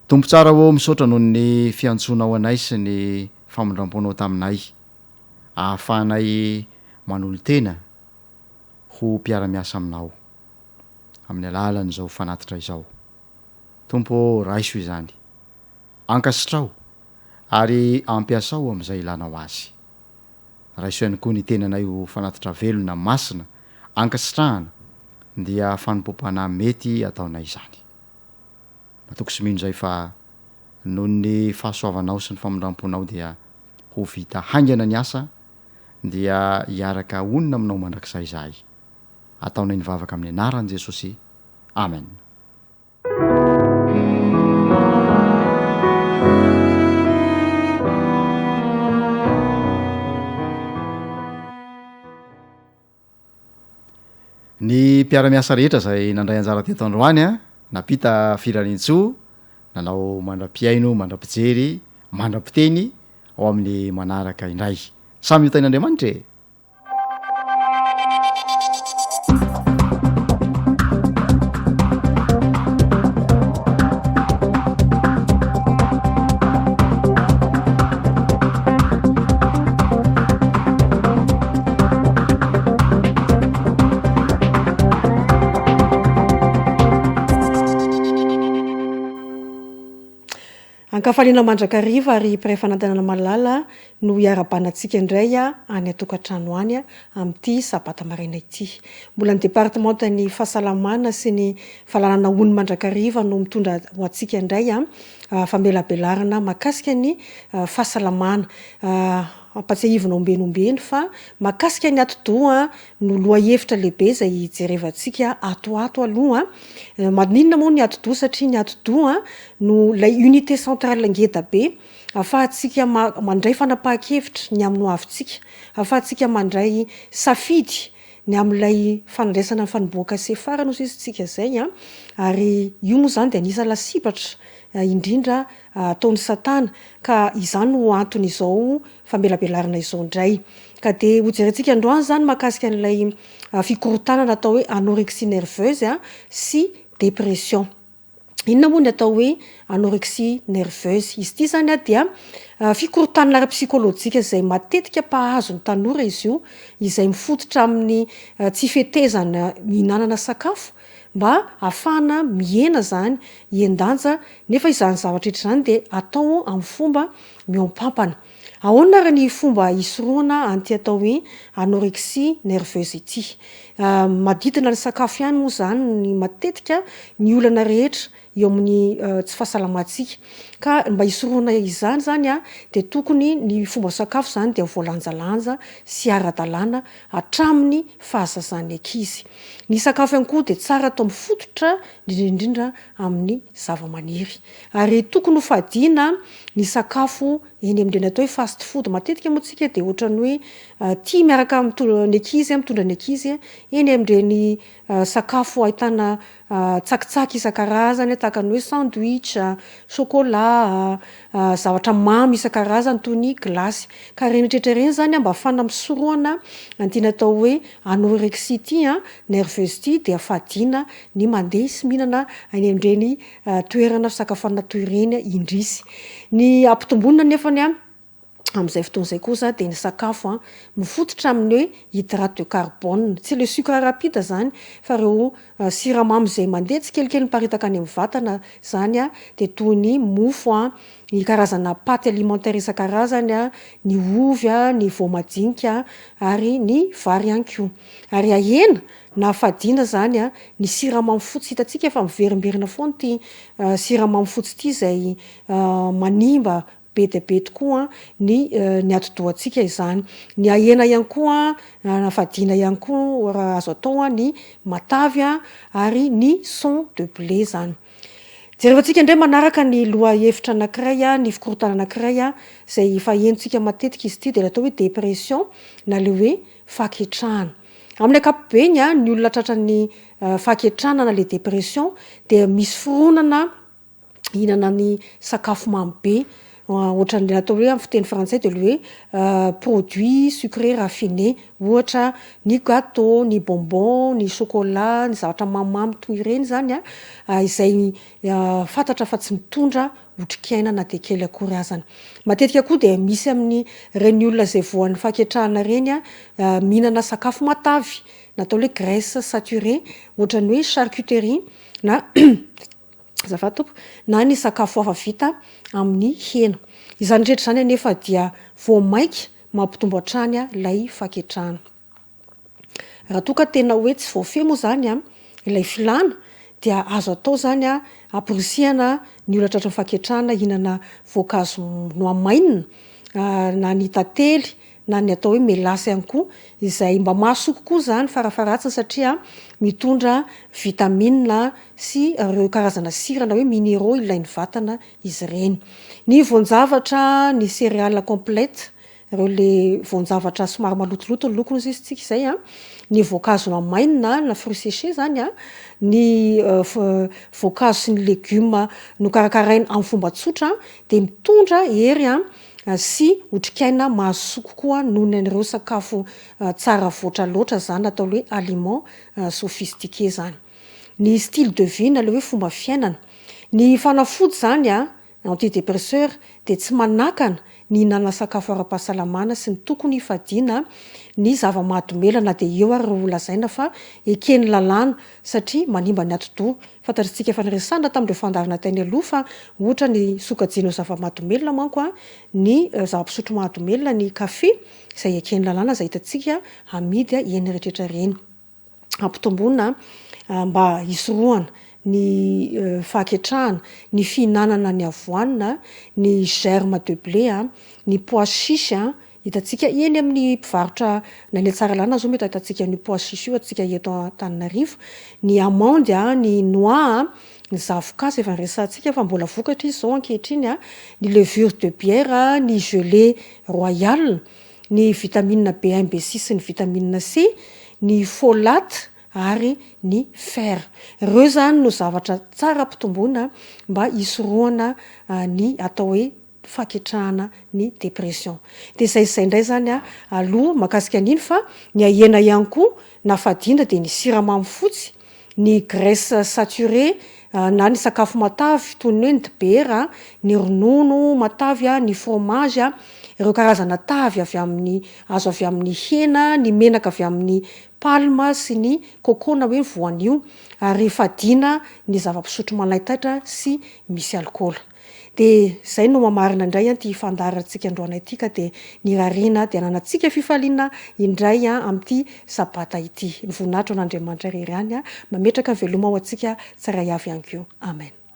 Tompo tsara ho misaotra noho ny fiantsonao anay sy ny famindram-ponao taminay ahafahanay manolo tena ho mpiara-miasa aminao amin'ny alalan'izao fanatitra izao. Tompo raiso izany, ankasitrao ary ampiasao amin'izay ilanao azy. Raiso ihany koa ny tenanay ho fanatitra velona masina, ankasitrahana dia fanompom-panahy mety ataonay izany. Matoko sy mino zay fa noho ny fahasoavanao sy ny famindramponao dia ho vita haingana ny asa, dia hiaraka onina aminao mandrakizay izahay. Ataonay ny vavaka amin'ny anaran'i Jesosy. Amen. Ny mpiara-miasa rehetra zay nandray anjara teto androany a, napita firanian-tsoa, nanao mandra-piaino, mandra-pijery, mandra-piteny ao amin'ny manaraka indray. Samy io tain'Andriamanitra e. Ankafaliana mandrakariva ary mpiray-fanantenana malala no hiara-banantsika indray any atokantrano any amin'ity sabata maraina ity. Mbola ny departementan'ny fahasalamana sy ny fahalalana ony mandrakariva no mitondra ho antsika indray famelabelarana makasika ny fahasalamana. Ampatsiahivina ombenombeny fa makasika ny atodoa no loha hevitra lehibe zay jerevantsika atoato aloha. Maninona moa ny atodoa satria ny atodoa no lay unité centrale ngeda be afahantsika mandray fanapahan-kevitra ny amin'ny hoavintsika, afahantsika mandray safidy ny amin'ilay fanandraisana ny fanomboaka se farany ho sisitsika zay ary io moa zany de anisa lasipatra indrindra ataon'ny satana ka izany no antony izao famelabelarana izao indray. Ka de hojerentsika androany zany makasika an'ilay fikorotanana atao hoe anorexie nerveuse sy dépression. Inona moa ny atao hoe anorexie nerveuse? Izy ity zany dia fikorotanana ara-psikolojika izay matetika mpahazo ny tanora izy io, izay mifototra amin'ny tsy fetezana mihinanana sakafo mba afana miena zany iendanja, nefa izany zavatra rehetra zany de atao amin'ny fomba miompampana. Ahoana ary ny fomba hisoroana an'ity atao hoe anorexie nerveuse ity? Madidina ny sakafo ihany moa zany ny matetika ny olana rehetra eo amin'ny tsy fahasalamantsika. Ka mba hisoroana izany zany de tokony ny fomba sakafo zany de voalanjalanja sy ara-dalàna hatramin'ny fahazazan'ny ankizy. Ny sakafo ihany koa de tsara atao mifototra indrindra amin'ny zava-maniry. Ary tokony ho fadina ny sakafo eny amin'ireny atao hoe fast food. Matetika moa tsika de ohatran'ny hoe tia miaraka amin'ny ankizy, mitondra ny ankizy eny amin'ireny sakafo ahitana tsakitsaky isan-karazany tahaka ny hoe sandwich, chocolat, zavatra mamy isan-karazany toy ny glasy. Ka reny rehetra reny zany mba afana misoroana an'ity natao hoe anorexie ity nerveuse ity de afadina ny mandeha sy mihinana any amin'ireny toerana fisakafoanana toy ireny indrisy. Ny ampitomboina nefany amin'izay fotoan'izay kosa de ny sakafo mifototra amin'ny hoe hydrate de carbone, tsy le sucre rapide zany fa ireo siramamy zay mandeha tsikelikely miparitaka any amin'ny vatana zany de toy ny mofo, ny karazana paty alimentaire isan-karazany, ny ovy, ny voamadinika ary ny vary ihany koa. Ary ahena na fadina zany ny siramamy fotsy, hitantsika efa miverimberina foana ity siramamy fotsy ity zay manimba be dia be tokoa ny atodohantsika izany. Ny ahena ihany koa na fadina ihany koa raha azo atao ny matavy ary ny son de blé zany. Jerevantsika indray manaraka ny loha hevitra anankiray, ny fikorotana anankiray zay fahentsika matetika izy ity de atao hoe dépression na le hoe faketrahana. Amin'ny ankapobeny ny olona tratran'ny faketrahana na le dépression de misy fironana hihinana ny sakafo mamy be, ohatran'le atao hoe amin'ny fiteny frantsay de le hoe produit sucré raffiné, ohatra ny gâteau, ny bonbon, ny chocolat, ny zavatra mamimamy toy ireny zany izay fantatra fa tsy mitondra otrikaina na de kely akory azany. Matetika koa de misy amin'ny reny olona zay voan'ny faketrahana reny mihinana sakafo matavy natao hoe graisse saturée, ohatran'ny hoe charcuterie na zava-tompo na ny sakafo hafa vita amin'ny hena. Izany rehetra zany anefa dia voamaiky mampitombo hatrany ilay faketrahana. Raha toa ka tena hoe tsy voafehy moa zany ilay filana dia azo atao zany amporisihana ny olatra tratra faketrahana hinana voankazo noamainina na ny tantely na ny atao hoe melasy ihany koa izay mba mahasoko koa zany farafaratsiny satria mitondra vitamine sy ireo karazana sira na hoe minéraux ilain'ny vatana izy ireny. Ny voan-javatra, ny céréales complètes, ireo le voan-javatra somary malotoloto ny lokony izy tsika izay ny voankazo noamainina na fruits séchés zany ny voankazo sy ny légumes nokarakaraina amin'ny fomba tsotra de mitondra hery sy otrikaina mahasoko koa noho n'ireo sakafo tsara voatra loatra zany atao hoe aliment sophistiqué zany. Ny style de vie na le hoe fomba fiainana, ny fanafody zany antidépresseur de tsy manakana ny hinana sakafo ara-pahasalamana sy ny tokony fadiana ny zava-mahadomelana de eo ary lazaina fa ekeny lalàna satria manimba ny ati-doha. Fantatritsika efa niresahana tamin'ireo fandarina teny aloha fa ohatra ny sokajiana zava-mahadomelona manko ny zava-pisotro mahadomelona ny kafe izay ekeny lalàna izay hitantsika amidy eny rehetrarehetra reny. Ampitomboina mba hisorohana ny fahaketrahana, ny fihinanana ny avoanina, ny germe de blé, ny pois chiche hitantsika eny amin'ny mpivarotra na ny Tsaralàna zao mety hitantsika ny pois chiche io atsika eto Antananarivo, ny amande ny noix, ny zavoka efa niresantsika fa mbola vokatra izy zao ankehitriny ny levure de bière, ny gelée royale, ny vitamine B1, B6, ny vitamine C, ny folate ary ny fer. Ireo zany no zavatra tsara ampitomboina mba hisorohana ny atao hoe faketrahana ny dépression. De izay indray zany aloha mahakasika an'iny fa ny ahena ihany koa na fadiana de ny siramamy fotsy, ny graisse saturée na ny sakafo matavy toy ny hoe ny dibera, ny ronono matavy, ny fromage, ireo karazana tavy avy amin'ny azo avy amin'ny hena, ny menaka avy amin'ny palma sy ny coco na hoe voanio ary fadiana ny zava-pisotro malaitaitra sy misy alcool. De zay no mamarina indray ty fandarantsika androany ity ka de ny rarina de ananatsika fifaliana indray amin'ity sabata ity. Ny voninahitra an'Andriamanitra rery ihany mametraka veloma ho antsika tsara avy ihany koa. Amen.